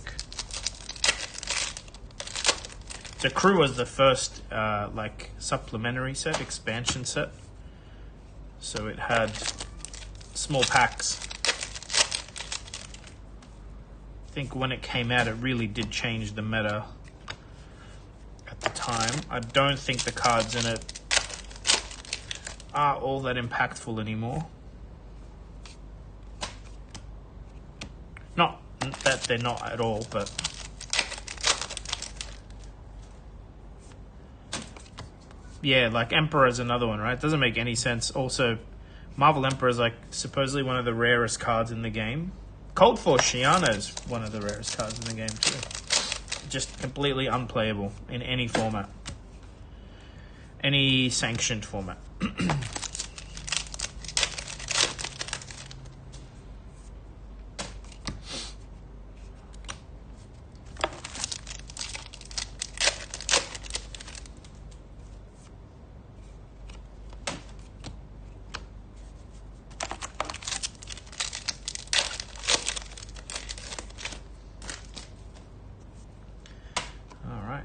So Crew was the first like supplementary set, expansion set. So it had small packs. I think when it came out, it really did change the meta at the time. I don't think the cards in it are all that impactful anymore. Not that they're not at all, but yeah, like Emperor is another one, right? It doesn't make any sense. Also, Marvel Emperor is like supposedly one of the rarest cards in the game. Cold Force Shiana is one of the rarest cards in the game too. Just completely unplayable in any format. Any sanctioned format.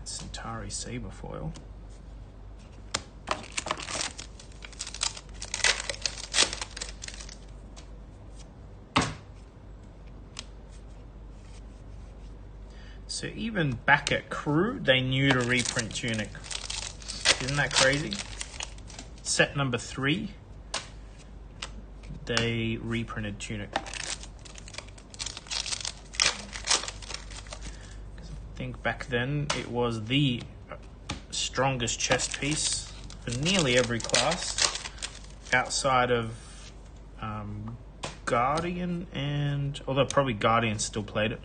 Centauri Saber Foil. So even back at Crew, they knew to reprint Tunic. Isn't that crazy? Set number 3, they reprinted Tunic. I think back then it was the strongest chest piece for nearly every class outside of Guardian, and although probably Guardian still played it.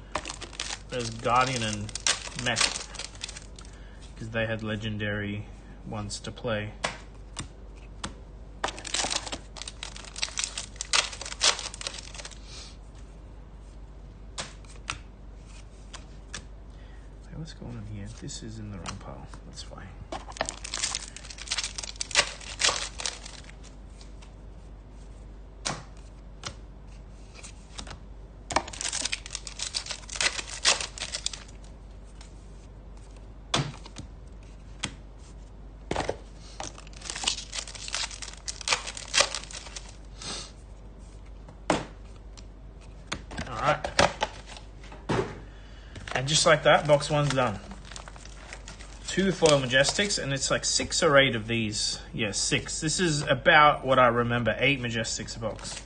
There's Guardian and Mech because they had legendary ones to play. What's going on here? This is in the wrong pile. That's fine. All right. And just like that, box 1's done. 2 foil Majestics, and it's like 6 or 8 of these. Yeah, 6. This is about what I remember, 8 Majestics a box.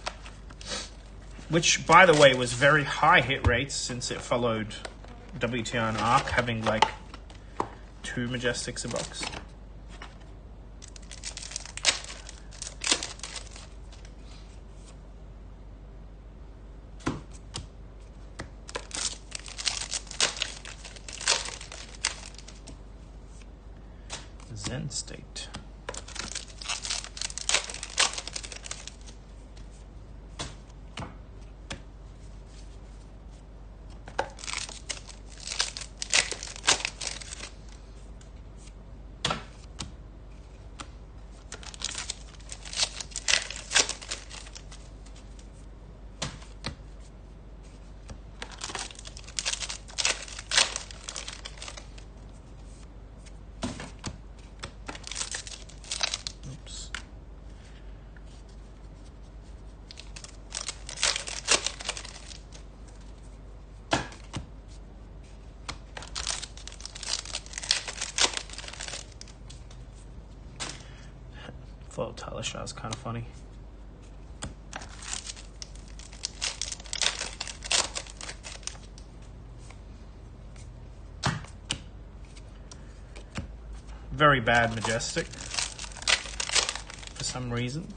which, by the way, was very high hit rates since it followed WTR and Arc having like 2 Majestics a box. Zen State. Foil Talishar is kind of funny. Very bad Majestic for some reason.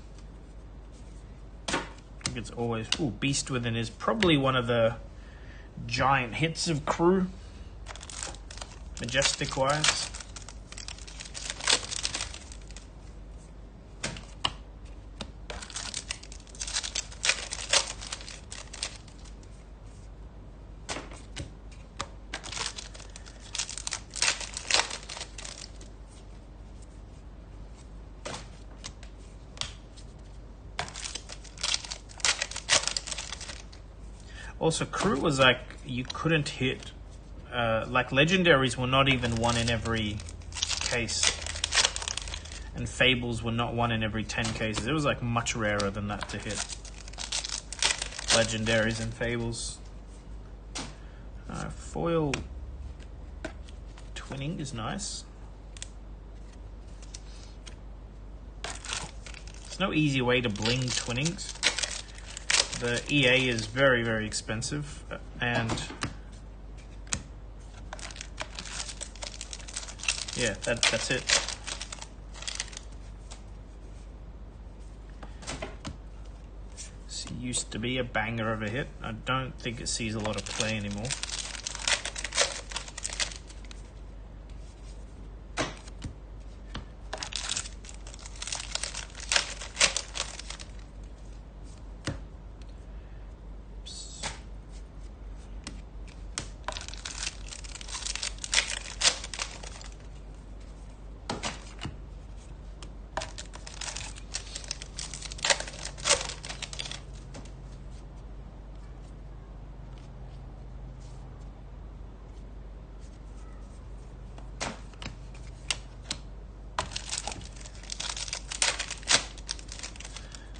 I think it's always... Ooh, Beast Within is probably one of the giant hits of Crew, Majestic-wise. Also, Crew was like, you couldn't hit, like legendaries were not even 1 in every case. And Fables were not 1 in every 10 cases. It was like much rarer than that to hit. Legendaries and Fables. Foil Twinning is nice. There's no easy way to bling Twinnings. The EA is very, very expensive, and yeah, that's it. This used to be a banger of a hit. I don't think it sees a lot of play anymore.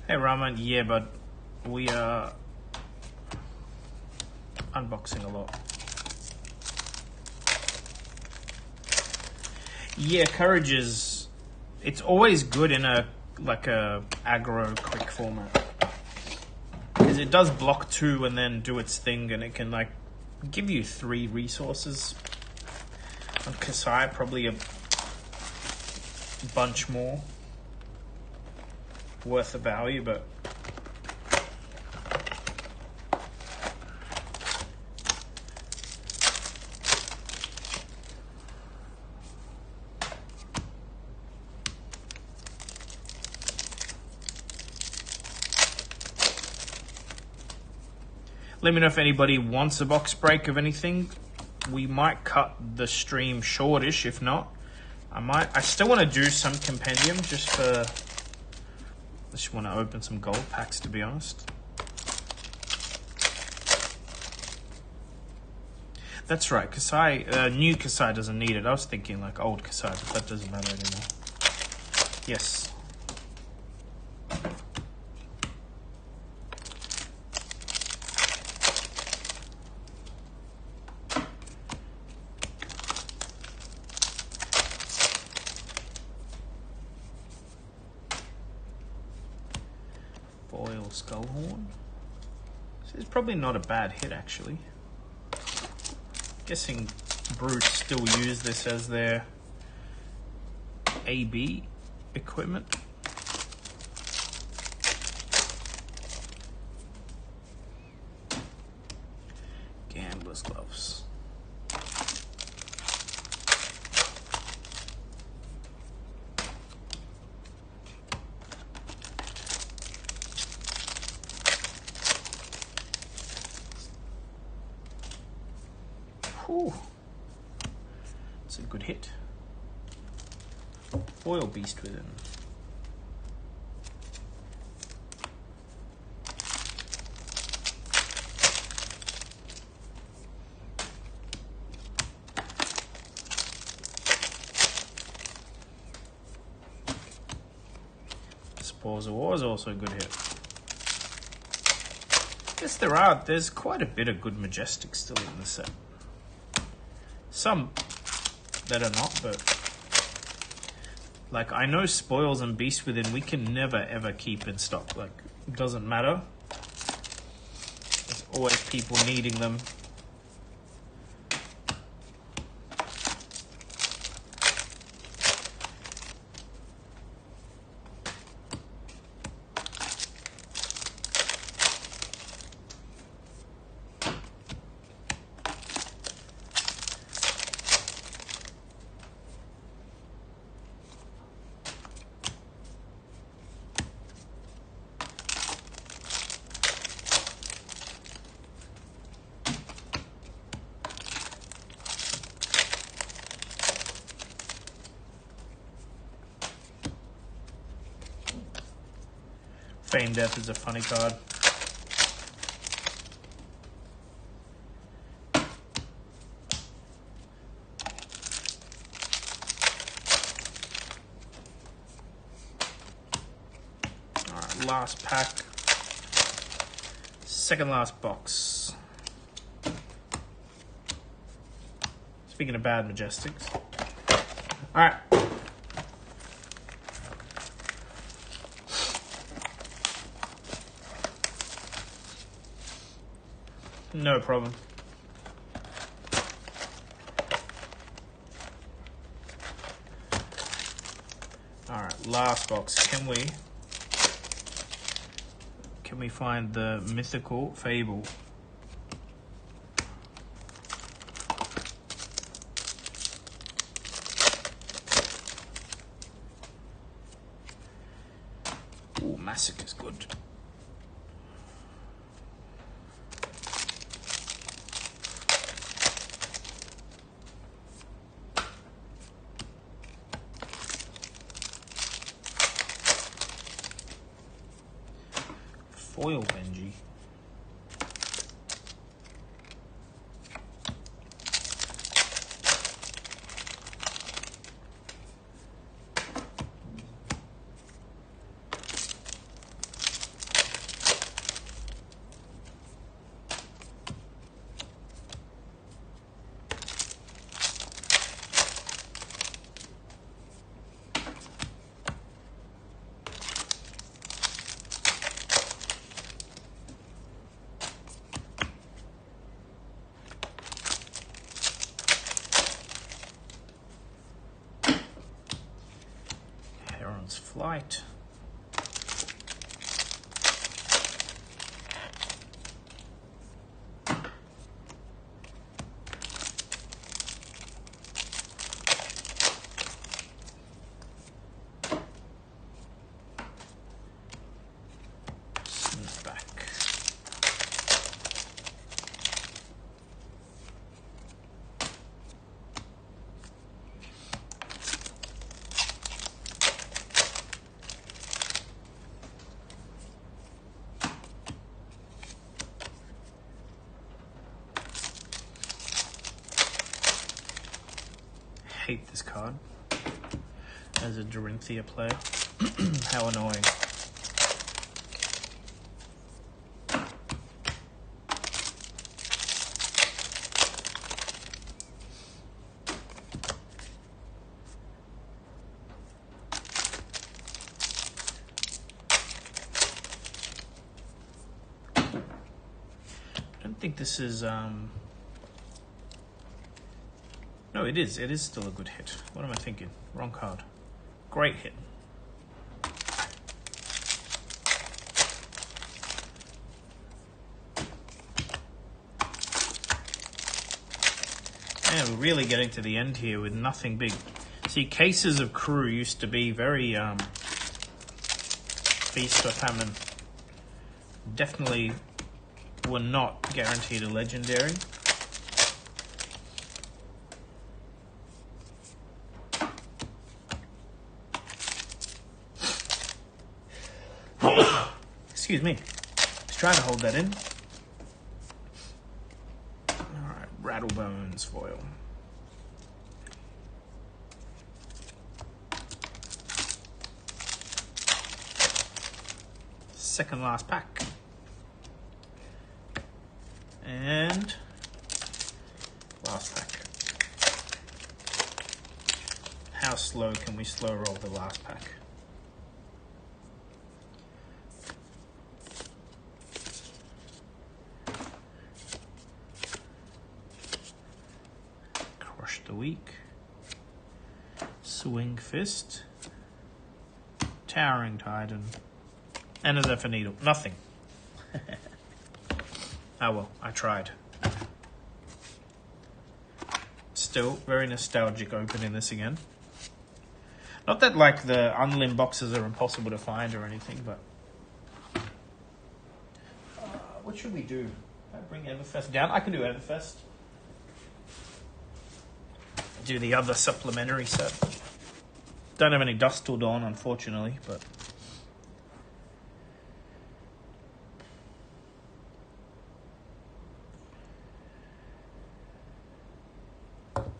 Hey Raman, yeah, but we are unboxing a lot. Yeah, Courage is, it's always good in a aggro quick format, because it does block 2 and then do its thing, and it can like give you 3 resources. On Kasai, probably a bunch more worth of value, but let me know if anybody wants a box break of anything. We might cut the stream shortish. If not, I still want to do some Compendium just for, I just want to open some gold packs, to be honest. That's right, Kasai, new Kasai doesn't need it. I was thinking like old Kasai, but that doesn't matter anymore. Yes. Foil Skullhorn. This is probably not a bad hit, actually. Guessing Bruce still use this as their AB equipment. Gambler's gloves. Whew. It's a good hit. Foil Beast Within. Spores of War is also a good hit. Yes, there's quite a bit of good Majestics still in the set. Some that are not, but like I know Spoils and Beast Within we can never ever keep in stock. Like it doesn't matter. There's always people needing them. Feign Death is a funny card. Alright, last pack. Second last box. Speaking of bad Majestics. Alright. No problem. Alright, last box. Can we find the mythical Fable? Ooh, Massacre's good. Foil Benji. Flight. Snapback. Hate this card as a Dorinthia player. How annoying. think this is no, it is still a good hit. What am I thinking? Wrong card. Great hit. And we're really getting to the end here with nothing big. See, cases of Crew used to be very feast or famine. Definitely were not guaranteed a legendary. Excuse me. Just trying to hold that in. Alright, Rattlebones foil. Second last pack. And last pack. How slow can we slow roll the last pack? Crush the Weak. Swing Fist. Towering Titan. And a Zephyr Needle. Nothing. Oh well, I tried. Still very nostalgic opening this again. Not that like the unlim boxes are impossible to find or anything, but what should we do? I bring Everfest down. I can do Everfest. Do the other supplementary set. Don't have any Dust Till Dawn, unfortunately, but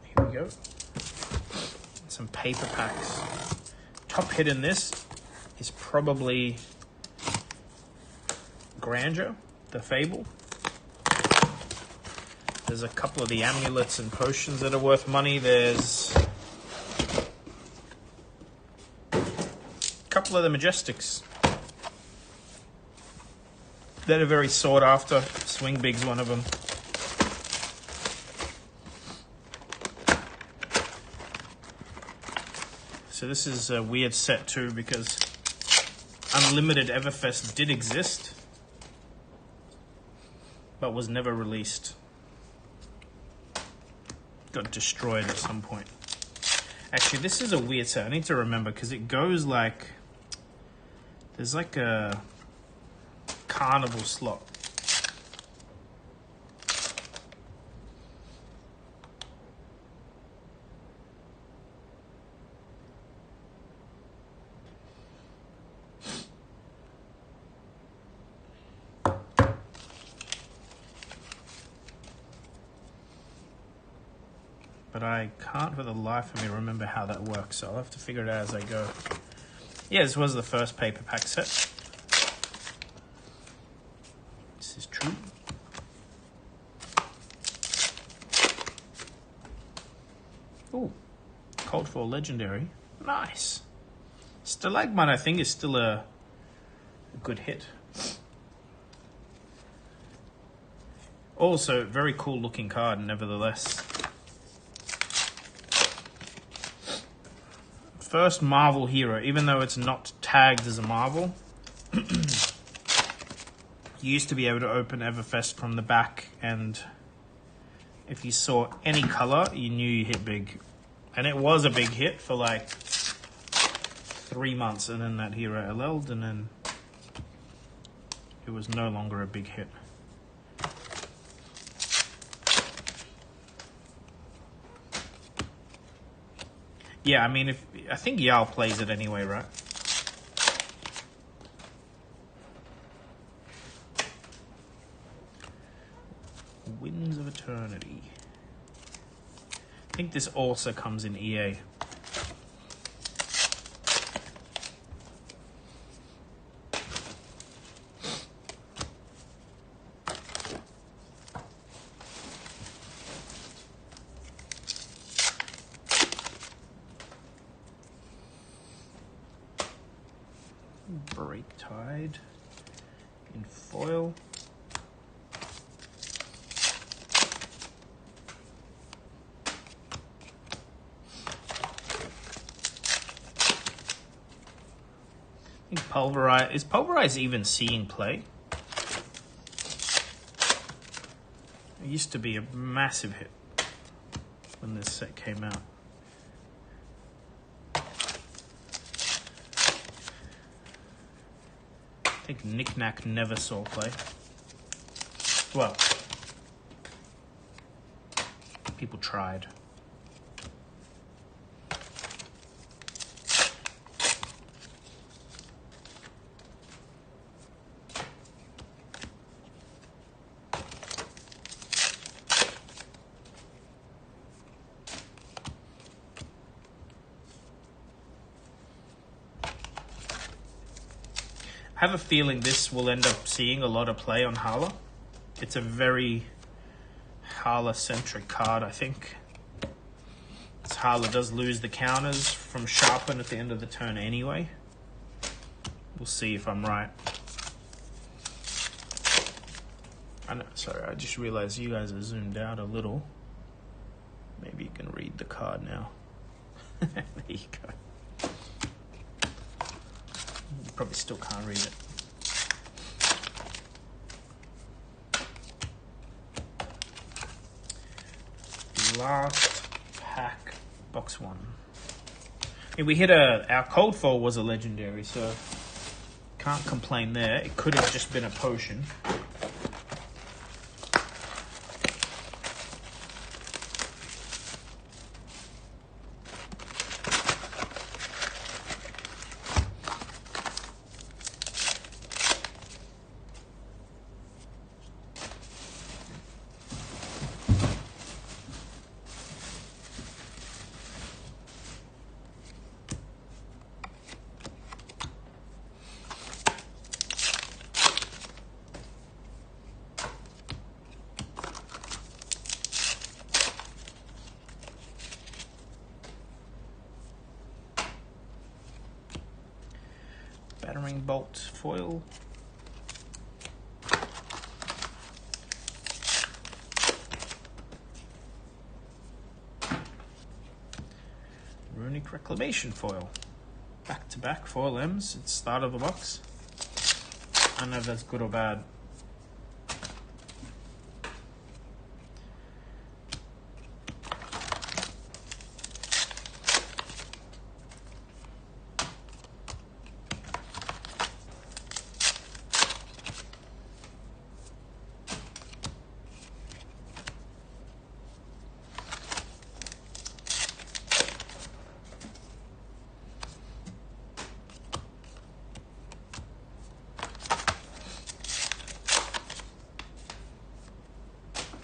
here we go. Some paper packs. Top hit in this is probably Grandeur, the Fable. There's a couple of the amulets and potions that are worth money. There's a couple of the Majestics that are very sought after. Swing Big's one of them. So this is a weird set too because Unlimited Everfest did exist, but was never released. Got destroyed at some point. Actually, this is a weird set. I need to remember because it goes like... There's like a carnival slot. But I can't for the life of me remember how that works, so I'll have to figure it out as I go. Yeah, this was the first paper pack set. This is true. Ooh, Cold for Legendary. Nice. Stalagmite, I think, is still a good hit. Also, very cool looking card, nevertheless. First Marvel hero, even though it's not tagged as a Marvel. You used to be able to open Everfest from the back, and if you saw any color, you knew you hit big. And it was a big hit for like 3 months, and then that hero LL'd, and then it was no longer a big hit. Yeah, I mean, I think Yao plays it anyway, right? Winds of Eternity. I think this also comes in EA. Break Tide in foil. I think Pulverize, is Pulverize even seeing play? It used to be a massive hit when this set came out. I think Knick-Knack never saw play. Well, people tried. I have a feeling this will end up seeing a lot of play on Hala. It's a very Hala-centric card, I think. As Hala does lose the counters from Sharpen at the end of the turn anyway. We'll see if I'm right. I know, sorry, I just realized you guys are zoomed out a little. Maybe you can read the card now. There you go. You probably still can't read it. Last pack, box one. Yeah, we hit our cold foil was a legendary, so can't complain there. It could have just been a potion. Battering bolt foil. Runic Reclamation foil. Back to back foil M's at the start of the box. I don't know if that's good or bad.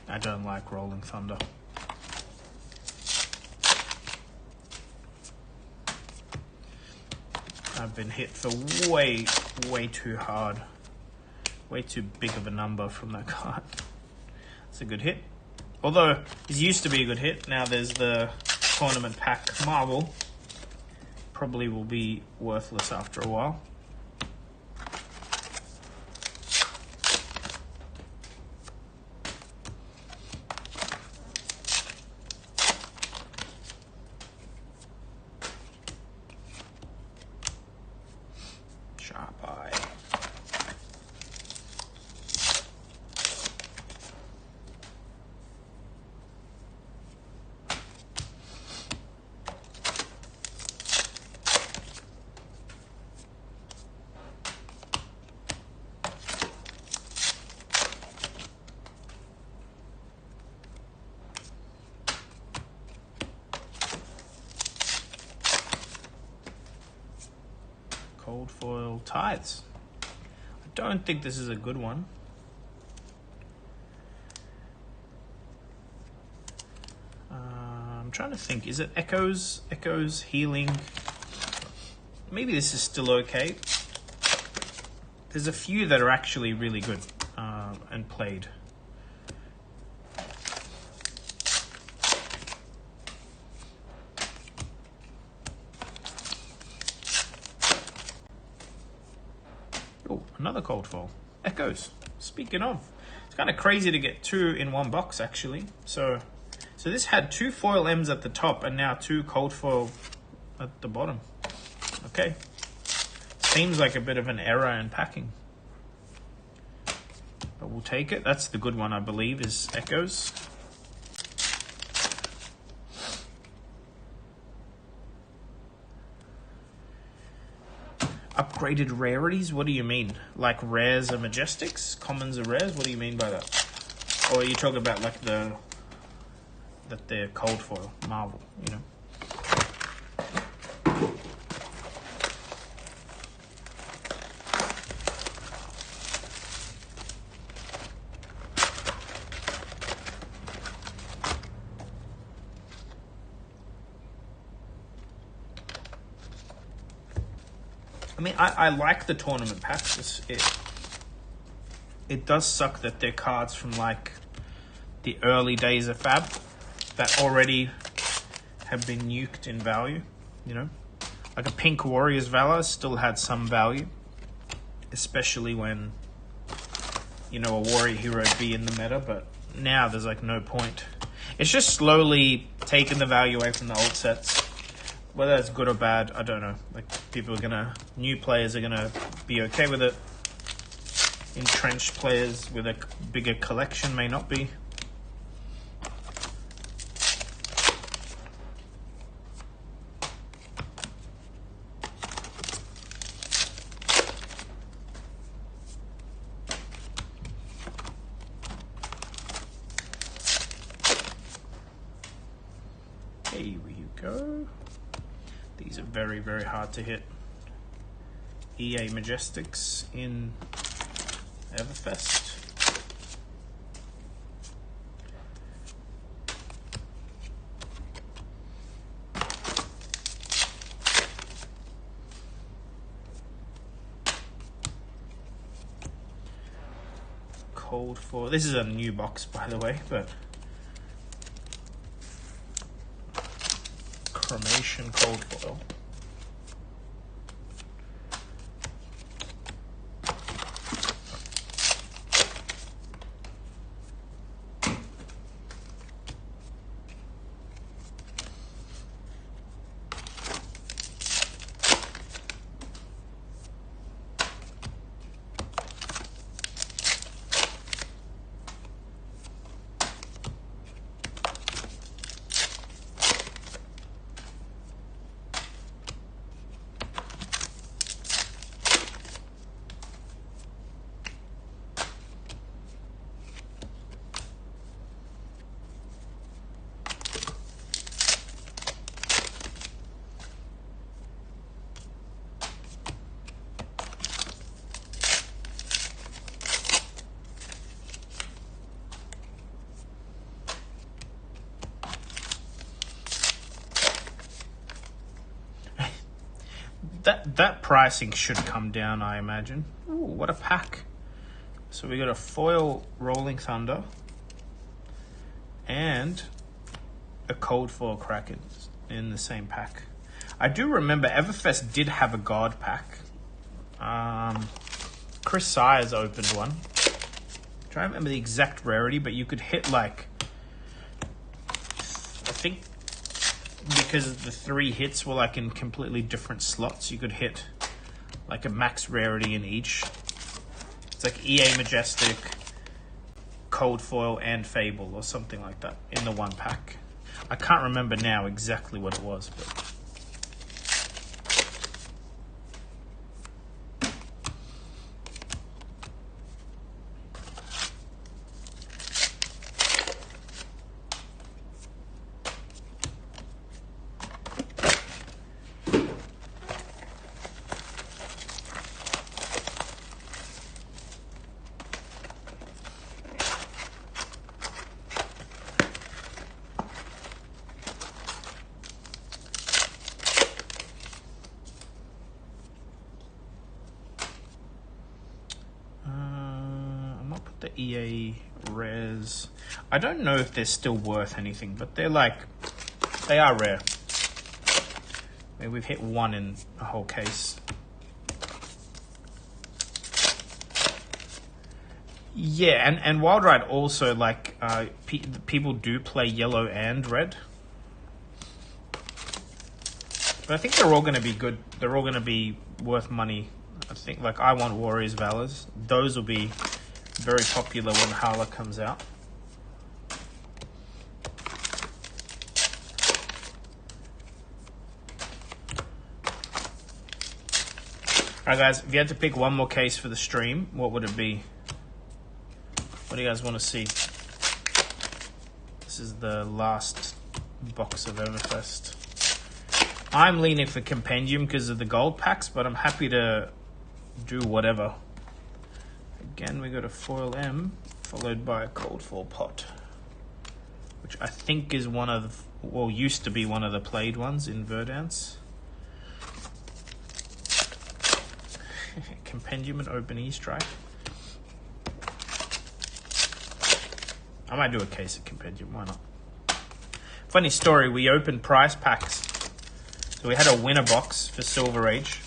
I don't like Rolling Thunder. I've been hit for way too hard. Way too big of a number from that card. It's a good hit. Although, it used to be a good hit. Now there's the tournament pack Marvel. Probably will be worthless after a while. Sharp eye. Cold foil Tithes. I don't think this is a good one. I'm trying to think. Is it Echoes? Echoes, Healing. Maybe this is still okay. There's a few that are actually really good and played. Oh, another cold foil. Echoes. Speaking of, it's kind of crazy to get two in one box actually. So this had two foil M's at the top and now two cold foil at the bottom. Okay. seems like a bit of an error in packing. But we'll take it. That's the good one, I believe, is Echoes. Upgraded rarities? What do you mean? Like rares are majestics? Commons are rares? What do you mean by that? Or are you talking about like that they're cold foil, Marvel, you know? I mean, I like the tournament packs. It does suck that they're cards from like the early days of Fab that already have been nuked in value, you know? Like a Pink Warriors Valor still had some value, especially when, you know, a Warrior Hero would be in the meta, but now there's like no point. It's just slowly taking the value away from the old sets. Whether that's good or bad, I don't know. Like, new players are gonna be okay with it. Entrenched players with a bigger collection may not be. Here you go. These are very, very hard to hit. EA Majestics in Everfest. Cold for this is a new box, by the way, but Cremation cold foil. That pricing should come down, I imagine. Ooh, what a pack. So we got a foil Rolling Thunder and a cold foil Kraken in the same pack. I do remember Everfest did have a God pack. Chris Sires opened one. I'm trying to remember the exact rarity, but you could hit like, I think, because the 3 hits were like in completely different slots, you could hit like a max rarity in each. It's like EA Majestic, Cold Foil, and Fable or something like that in the one pack. I can't remember now exactly what it was, but the EA rares. I don't know if they're still worth anything, but they are rare. I mean, we've hit one in a whole case. Yeah, and Wild Ride also, like, people do play yellow and red. But I think they're all going to be good. They're all going to be worth money I think like I Want Warriors Valors. Those will be very popular when Hala comes out. Alright guys, if you had to pick one more case for the stream, what would it be? What do you guys want to see? This is the last box of Everfest. I'm leaning for Compendium because of the gold packs, but I'm happy to do whatever. Again, we got a foil M, followed by a cold fall pot, which I think is one of the, well, used to be one of the played ones in Verdance. Compendium and open E-Strike. I might do a case of Compendium, why not? Funny story, we opened prize packs. So we had a winner box for Silver Age.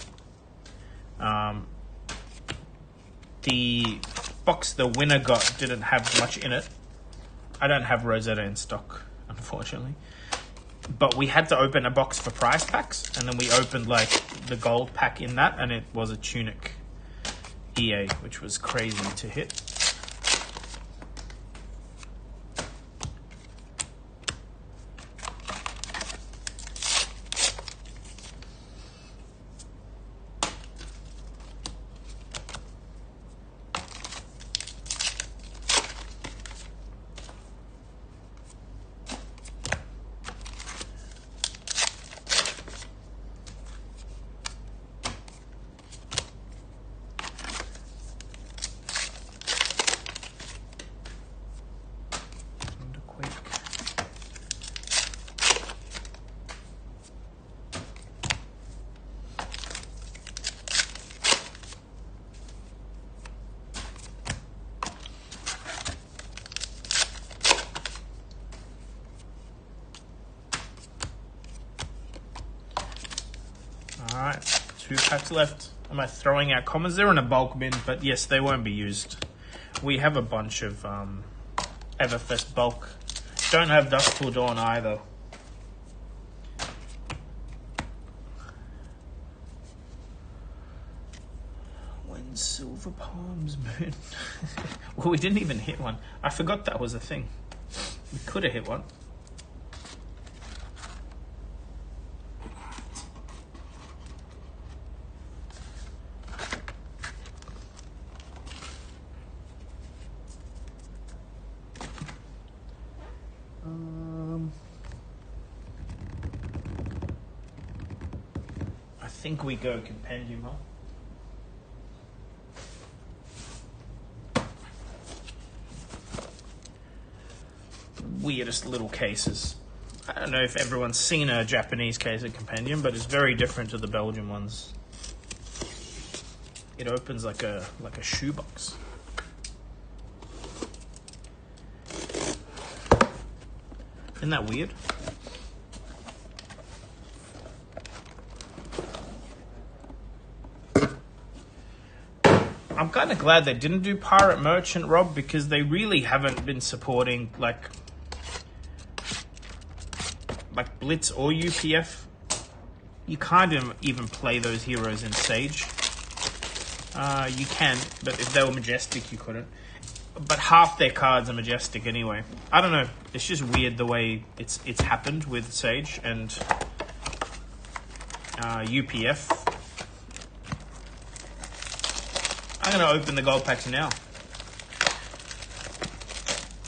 The box the winner got didn't have much in it. I don't have Rosetta in stock, unfortunately. But we had to open a box for prize packs, and then we opened like the gold pack in that, and it was a Tunic EA, which was crazy to hit. Alright, 2 packs left. Am I throwing out commons? They're in a bulk bin, but yes, they won't be used. We have a bunch of Everfest bulk. Don't have Duskful Dawn either. When Silver Palms Moon. Well, we didn't even hit one. I forgot that was a thing. We could have hit one. I think we go Compendium, huh? Weirdest little cases. I don't know if everyone's seen a Japanese case of Compendium, but it's very different to the Belgian ones. It opens like a shoebox. Isn't that weird? I'm kind of glad they didn't do Pirate Merchant, Rob, because they really haven't been supporting like Blitz or UPF. You can't even play those heroes in Sage. You can, but if they were Majestic, you couldn't. But half their cards are Majestic anyway. I don't know. It's just weird the way it's happened with Sage and UPF. I'm going to open the gold packs now.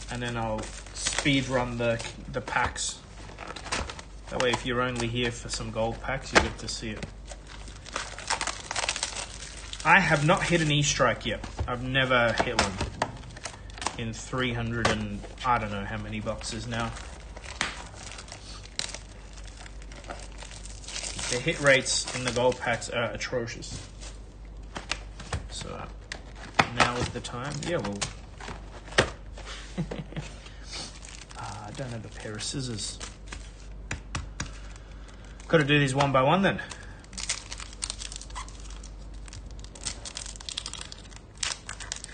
And then I'll speed run the packs. That way if you're only here for some gold packs, you get to see it. I have not hit an E-Strike yet. I've never hit one. In 300 and I don't know how many boxes now. The hit rates in the gold packs are atrocious. So now is the time. Yeah, well. I don't have a pair of scissors. Got to do these one by one then.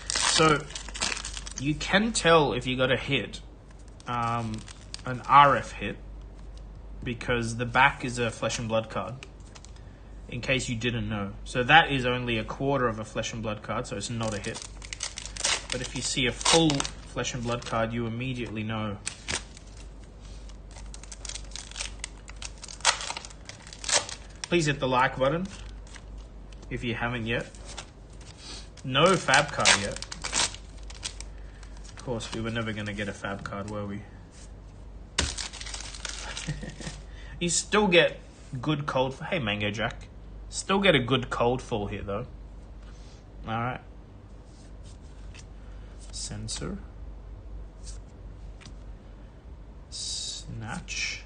So you can tell if you got a hit, an RF hit, because the back is a Flesh and Blood card. in case you didn't know. So that is only a quarter of a Flesh and Blood card, so it's not a hit. But if you see a full Flesh and Blood card, you immediately know. Please hit the like button if you haven't yet. No Fab card yet. Of course, we were never going to get a Fab card, were we? You still get good cold. Hey, Mango Jack. Still get a good cold fall here, though. Alright. Sensor. Snatch.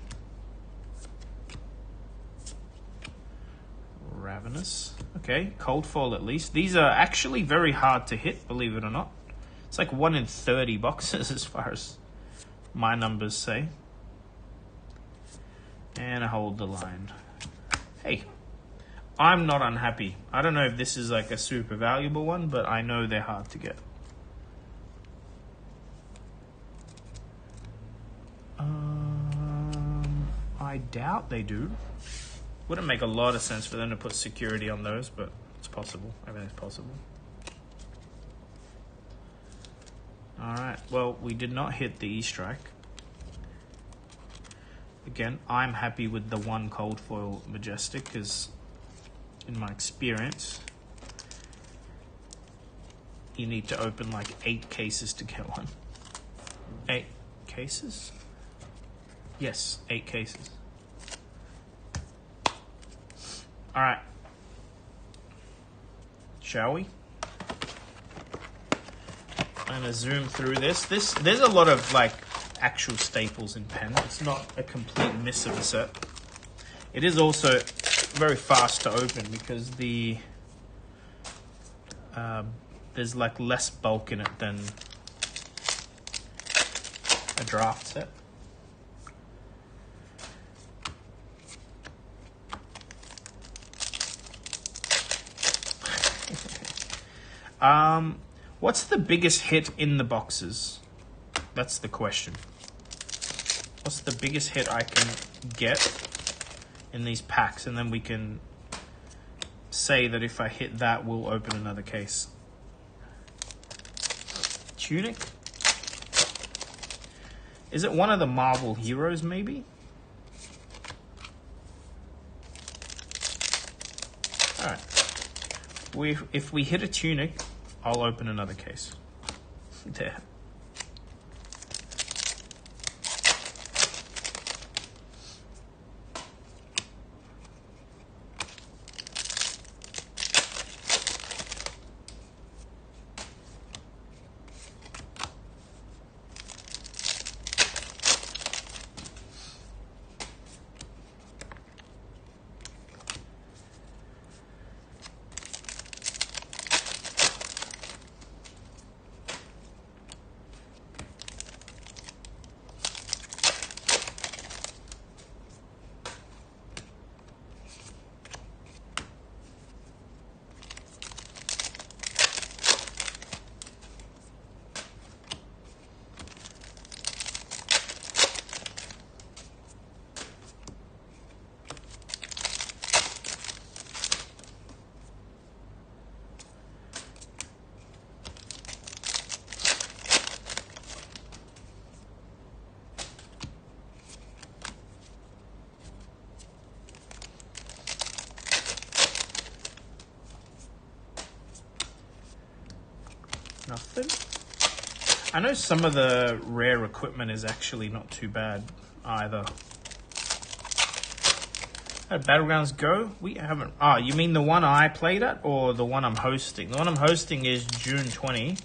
Ravenous. Okay, cold fall at least. These are actually very hard to hit, believe it or not. It's like 1 in 30 boxes as far as my numbers say. And I hold the line. Hey, I'm not unhappy. I don't know if this is like a super valuable one, but I know they're hard to get. I doubt they do. Wouldn't make a lot of sense for them to put security on those, but it's possible. Everything's possible. Alright, well, we did not hit the E-Strike. Again, I'm happy with the 1 cold foil Majestic, because in my experience, you need to open like 8 cases to get one. 8 cases? Yes, 8 cases. Alright. Shall we? I'm gonna zoom through this. There's a lot of like actual staples in pen. It's not a complete miss of a set. It is also very fast to open because there's like less bulk in it than a draft set. What's the biggest hit in the boxes? That's the question. What's the biggest hit I can get in these packs? And then we can say that if I hit that, we'll open another case. Tunic? Is it one of the Marvel heroes, maybe? Alright. If we hit a Tunic, I'll open another case. There. Nothing. I know some of the rare equipment is actually not too bad either. How did Battlegrounds go? We haven't. Oh, you mean the one I played at or the one I'm hosting? The one I'm hosting is June 20.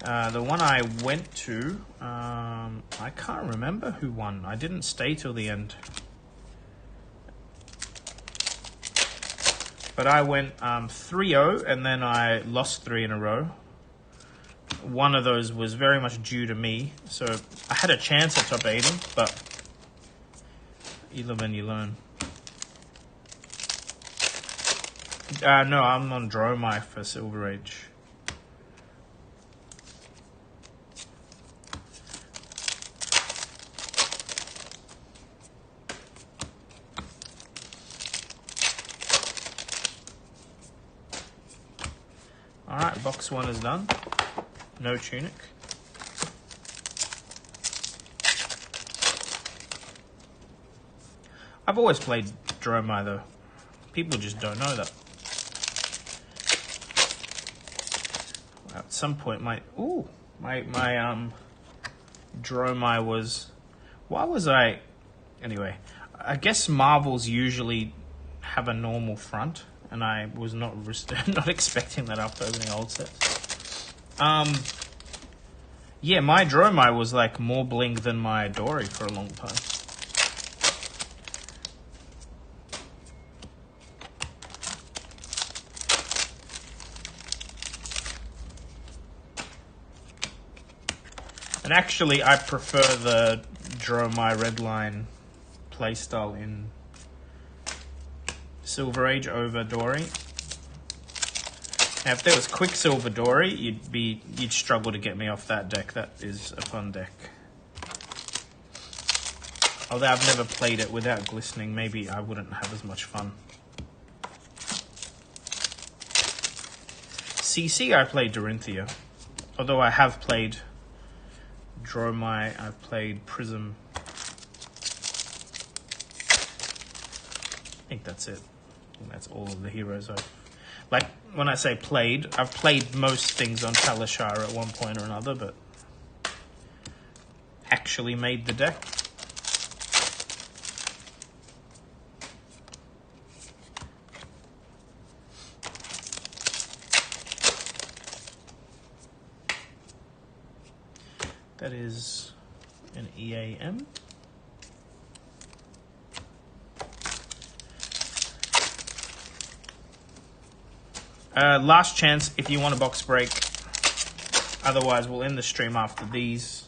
The one I went to, I can't remember who won. I didn't stay till the end. But I went 3-0 and then I lost 3 in a row. One of those was very much due to me. So I had a chance at top 80, but you live and you learn. No, I'm on Dromai for Silver Age. Alright, box 1 is done. No tunic. I've always played Dromai though. People just don't know that. At some point my Dromai was... Why was I... Anyway, I guess Marvels usually have a normal front, and I was not not expecting that after opening old sets. Yeah, my Dromai was like more bling than my Dory for a long time. And actually, I prefer the Dromai Redline playstyle in Silver Age over Dory. Now, if there was Quicksilver Dory, you'd struggle to get me off that deck. That is a fun deck. Although I've never played it without glistening, maybe I wouldn't have as much fun. CC, I played Dorinthia. Although I have played Dromai, I've played Prism. I think that's it. I think that's all of the heroes I've... Like, when I say played, I've played most things on Talishar at one point or another, but actually made the deck. That is an EAM. Last chance if you want a box break. Otherwise, we'll end the stream after these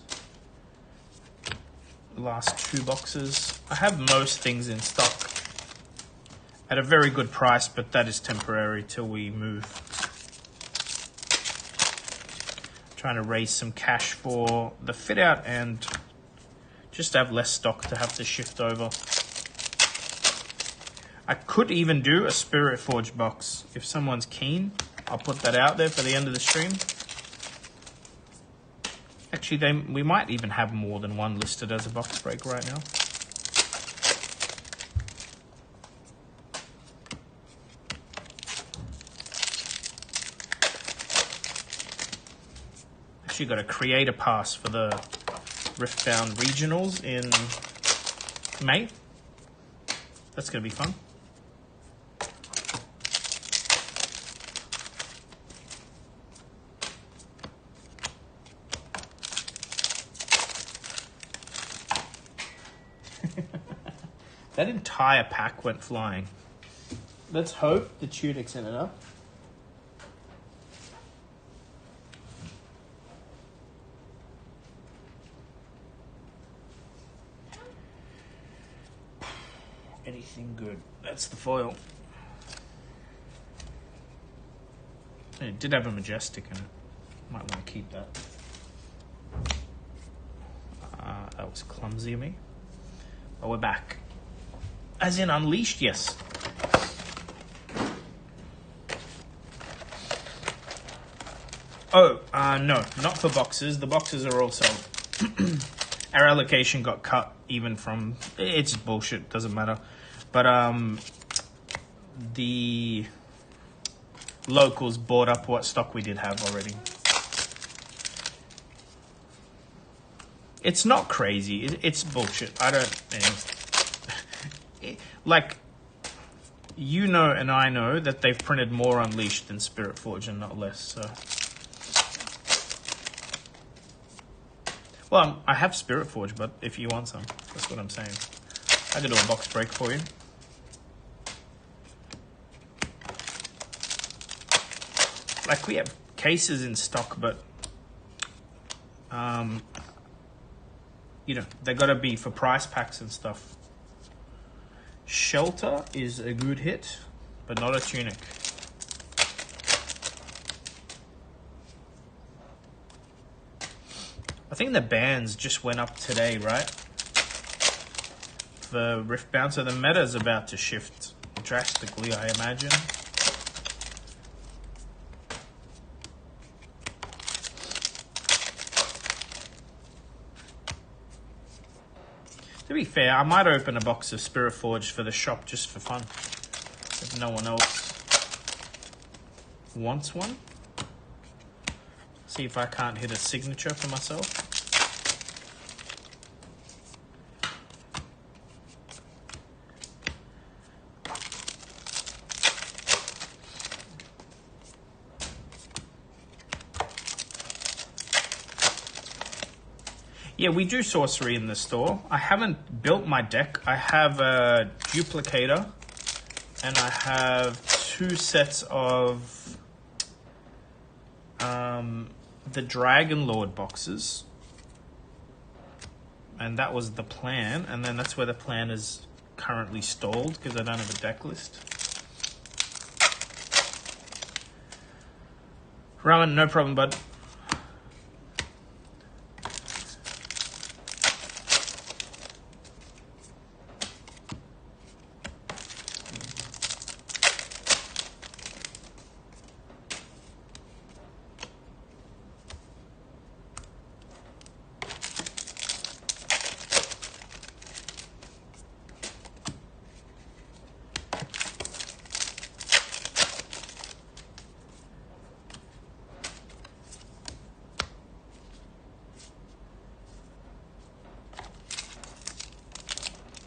last 2 boxes. I have most things in stock at a very good price, but that is temporary till we move. Trying to raise some cash for the fit out and just have less stock to have to shift over. I could even do a Spirit Forge box. If someone's keen, I'll put that out there for the end of the stream. Actually, we might even have more than one listed as a box break right now. Actually got a creator pass for the Riftbound Regionals in May. That's going to be fun. That entire pack went flying. Let's hope the tunic's in it up. Anything good. That's the foil. And it did have a Majestic in it. Might want to keep that. That was clumsy of me. But we're back. As in Unleashed, yes. Oh, no, not for boxes. The boxes are all sold. Our allocation got cut even from... It's bullshit, doesn't matter. But the locals bought up what stock we did have already. It's not crazy. It's bullshit. I don't... Like, you know and I know that they've printed more Unleashed than Spirit Forge and not less, so... Well, I have Spirit Forge, but if you want some, that's what I'm saying. I could do a box break for you. Like, we have cases in stock, but... you know, they gotta be for price packs and stuff. Shelter is a good hit, but not a tunic. I think the bans just went up today, right? For Riftbound, so the meta's about to shift drastically, I imagine. To be fair, I might open a box of Spirit Forge for the shop just for fun. If no one else wants one. See if I can't hit a signature for myself. Yeah, we do sorcery in the store. I haven't built my deck. I have a duplicator and I have 2 sets of the Dragon Lord boxes. And that was the plan. And then that's where the plan is currently stalled because I don't have a deck list. Ramen, no problem, bud.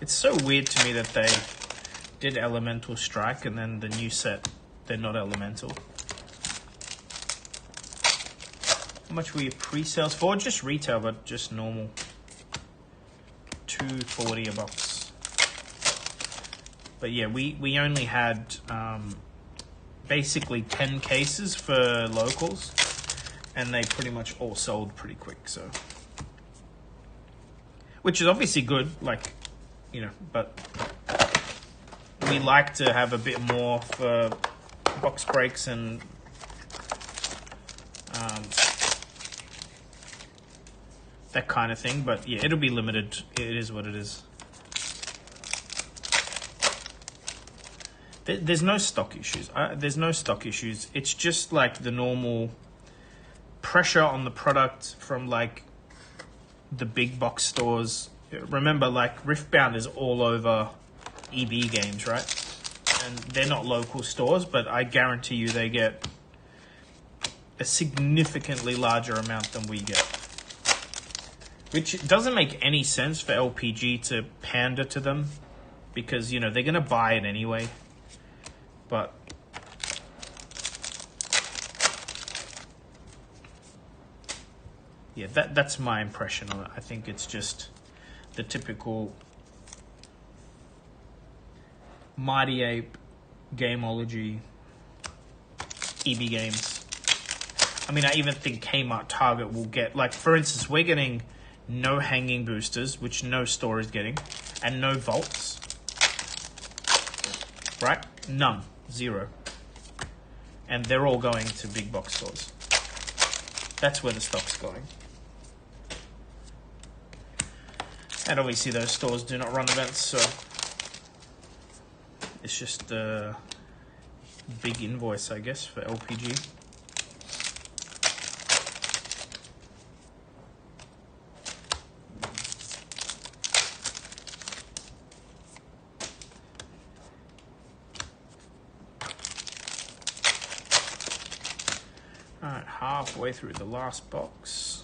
It's so weird to me that they did Elemental Strike and then the new set, they're not Elemental. How much were your pre-sales for? Just retail, but just normal. $2.40 a box. But yeah, we only had basically 10 cases for locals, and they pretty much all sold pretty quick, so. Which is obviously good, like, you know, but we like to have a bit more for box breaks and that kind of thing. But yeah, it'll be limited. It is what it is. There's no stock issues. There's no stock issues. It's just like the normal pressure on the product from like the big box stores. Remember, like, Riftbound is all over EB Games, right? And they're not local stores, but I guarantee you they get a significantly larger amount than we get. Which doesn't make any sense for LPG to pander to them, because, you know, they're going to buy it anyway. But yeah, that's my impression on it. I think it's just the typical Mighty Ape, Gameology, EB Games. I mean, I even think Kmart, Target will get, like, for instance, we're getting no hanging boosters, which no store is getting, and no vaults. Right? None. 0. And they're all going to big box stores. That's where the stock's going. And obviously those stores do not run events, so it's just a big invoice, I guess, for LPG. Alright, halfway through the last box.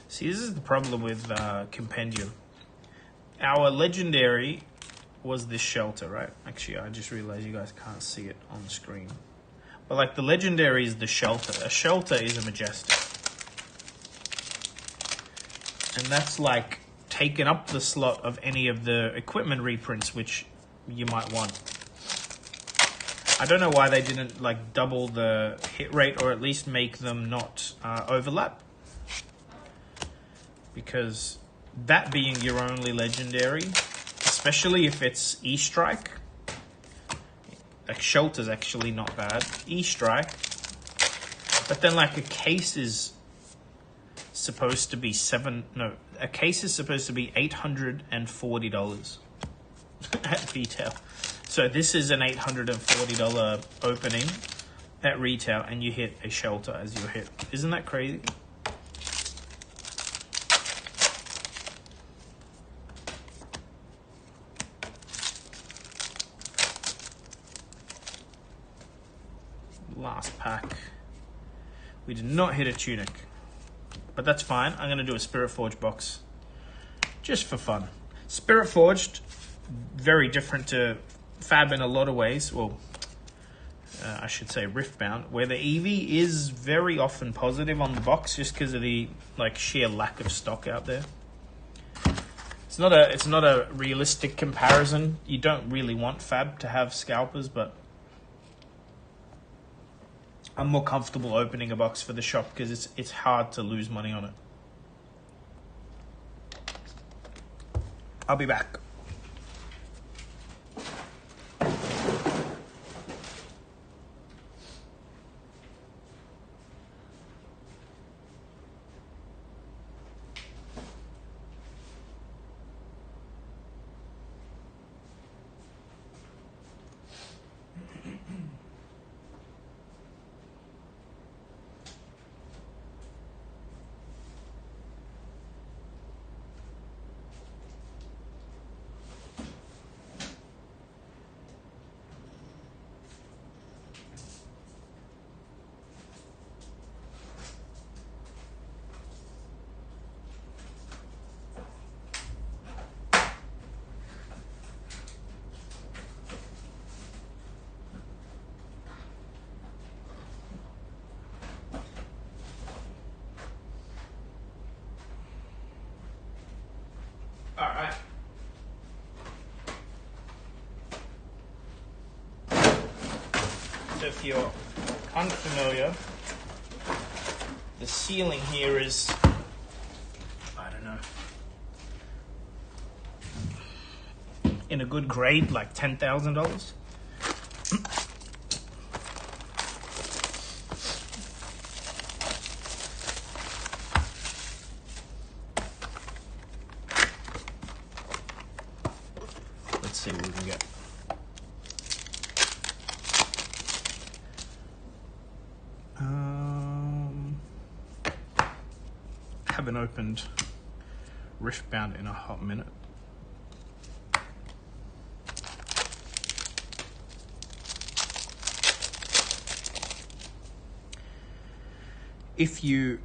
See, this is the problem with Compendium. Our legendary was this shelter, right? Actually, I just realized you guys can't see it on the screen. But like the legendary is the shelter. A shelter is a majestic. And that's like taken up the slot of any of the equipment reprints which you might want. I don't know why they didn't like double the hit rate or at least make them not overlap. Because that being your only legendary, especially if it's E-Strike. Like Shelter's actually not bad. E-Strike. But then like a case is supposed to be a case is supposed to be $840 at retail. So this is an $840 opening at retail, and you hit a Shelter as your hit. Isn't that crazy? Last pack. We did not hit a Tunic, but that's fine. I'm going to do a Spirit Forge box just for fun. Spirit Forged, very different to Fab in a lot of ways. Well, I should say Riftbound, where the EV is very often positive on the box just because of the like sheer lack of stock out there. It's not a realistic comparison. You don't really want Fab to have scalpers, but I'm more comfortable opening a box for the shop because it's hard to lose money on it. I'll be back. Alright. So if you're unfamiliar, the ceiling here is, I don't know, in a good grade, like $10,000. Let's see what we can get. Haven't opened Riftbound in a hot minute. If you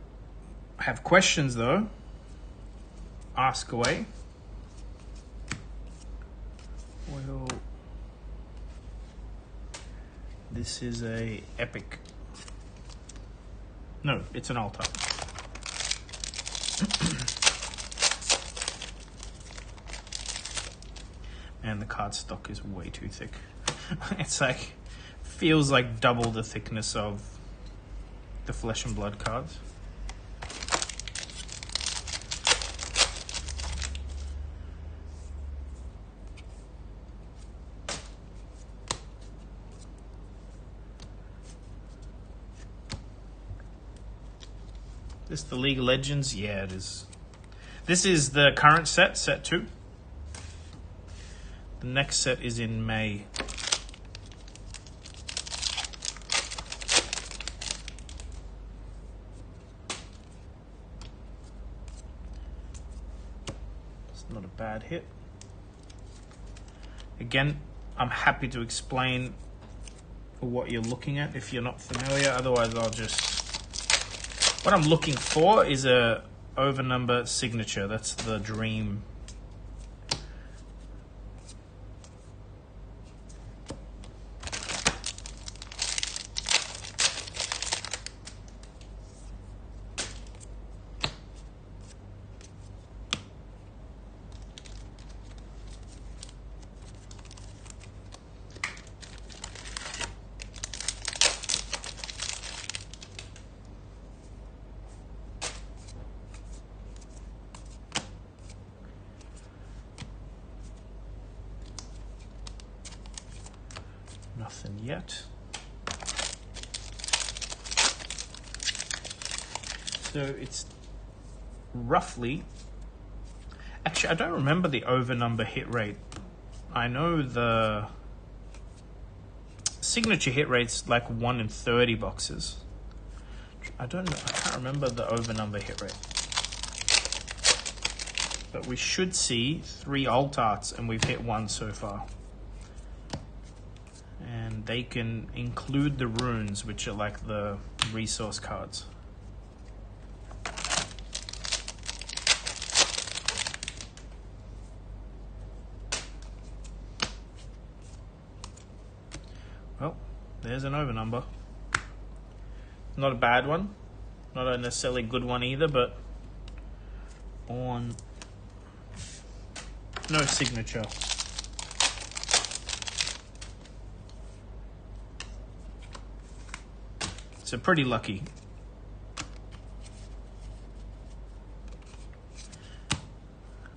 have questions though, ask away. Well, this is a epic. No, it's an altar. And the card stock is way too thick. It's like, feels like double the thickness of the Flesh and Blood cards. This the League of Legends? Yeah, it is. This is the current set, set 2. The next set is in May. It's not a bad hit. Again, I'm happy to explain what you're looking at if you're not familiar. Otherwise, I'll just... What I'm looking for is a overnumber signature. That's the dream. Nothing yet. So it's roughly... Actually, I don't remember the over number hit rate. I know the signature hit rate's like 1 in 30 boxes. I can't remember the over number hit rate. But we should see 3 alt arts, and we've hit 1 so far. And they can include the runes, which are like the resource cards. Well, there's an over number. Not a bad one. Not a necessarily good one either, but on no signature. So pretty lucky.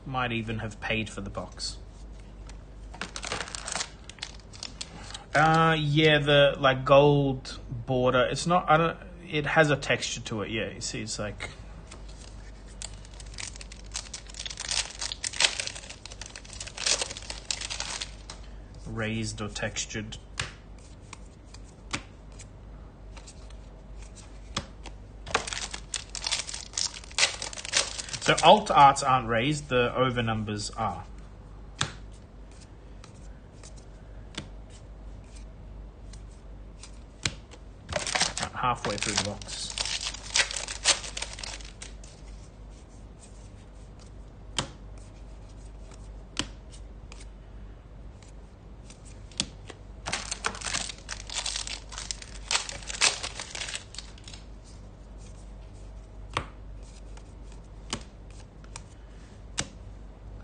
Might even have paid for the box. Yeah, the like gold border. It's not. I don't. It has a texture to it. Yeah, you see, it's like raised or textured. So alt arts aren't raised. The over numbers are. Halfway through the box.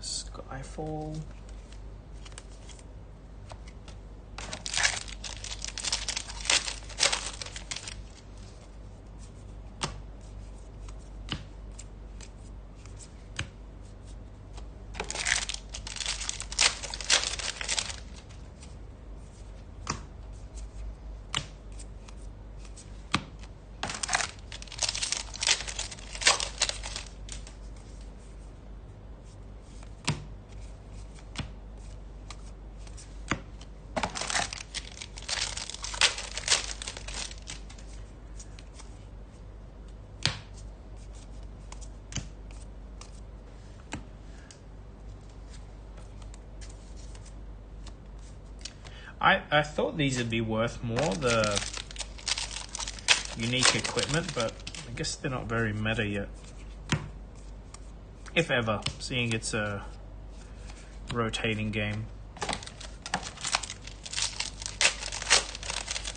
Skyfall. I thought these would be worth more, the unique equipment, but I guess they're not very meta yet. If ever, seeing it's a rotating game.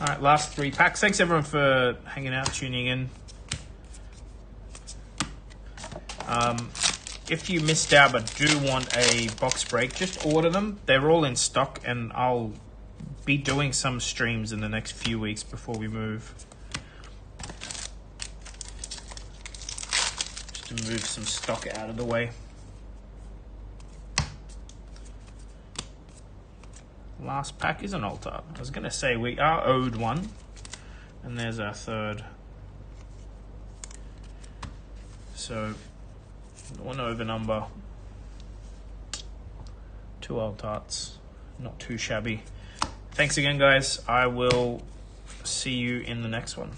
Alright, last 3 packs. Thanks everyone for hanging out, tuning in. If you missed out but do want a box break, just order them. They're all in stock, and I'll be doing some streams in the next few weeks before we move. Just to move some stock out of the way. Last pack is an alt art. I was going to say we are owed one, and there's our third. So 1 over number, 2 alt arts, not too shabby. Thanks again, guys. I will see you in the next one.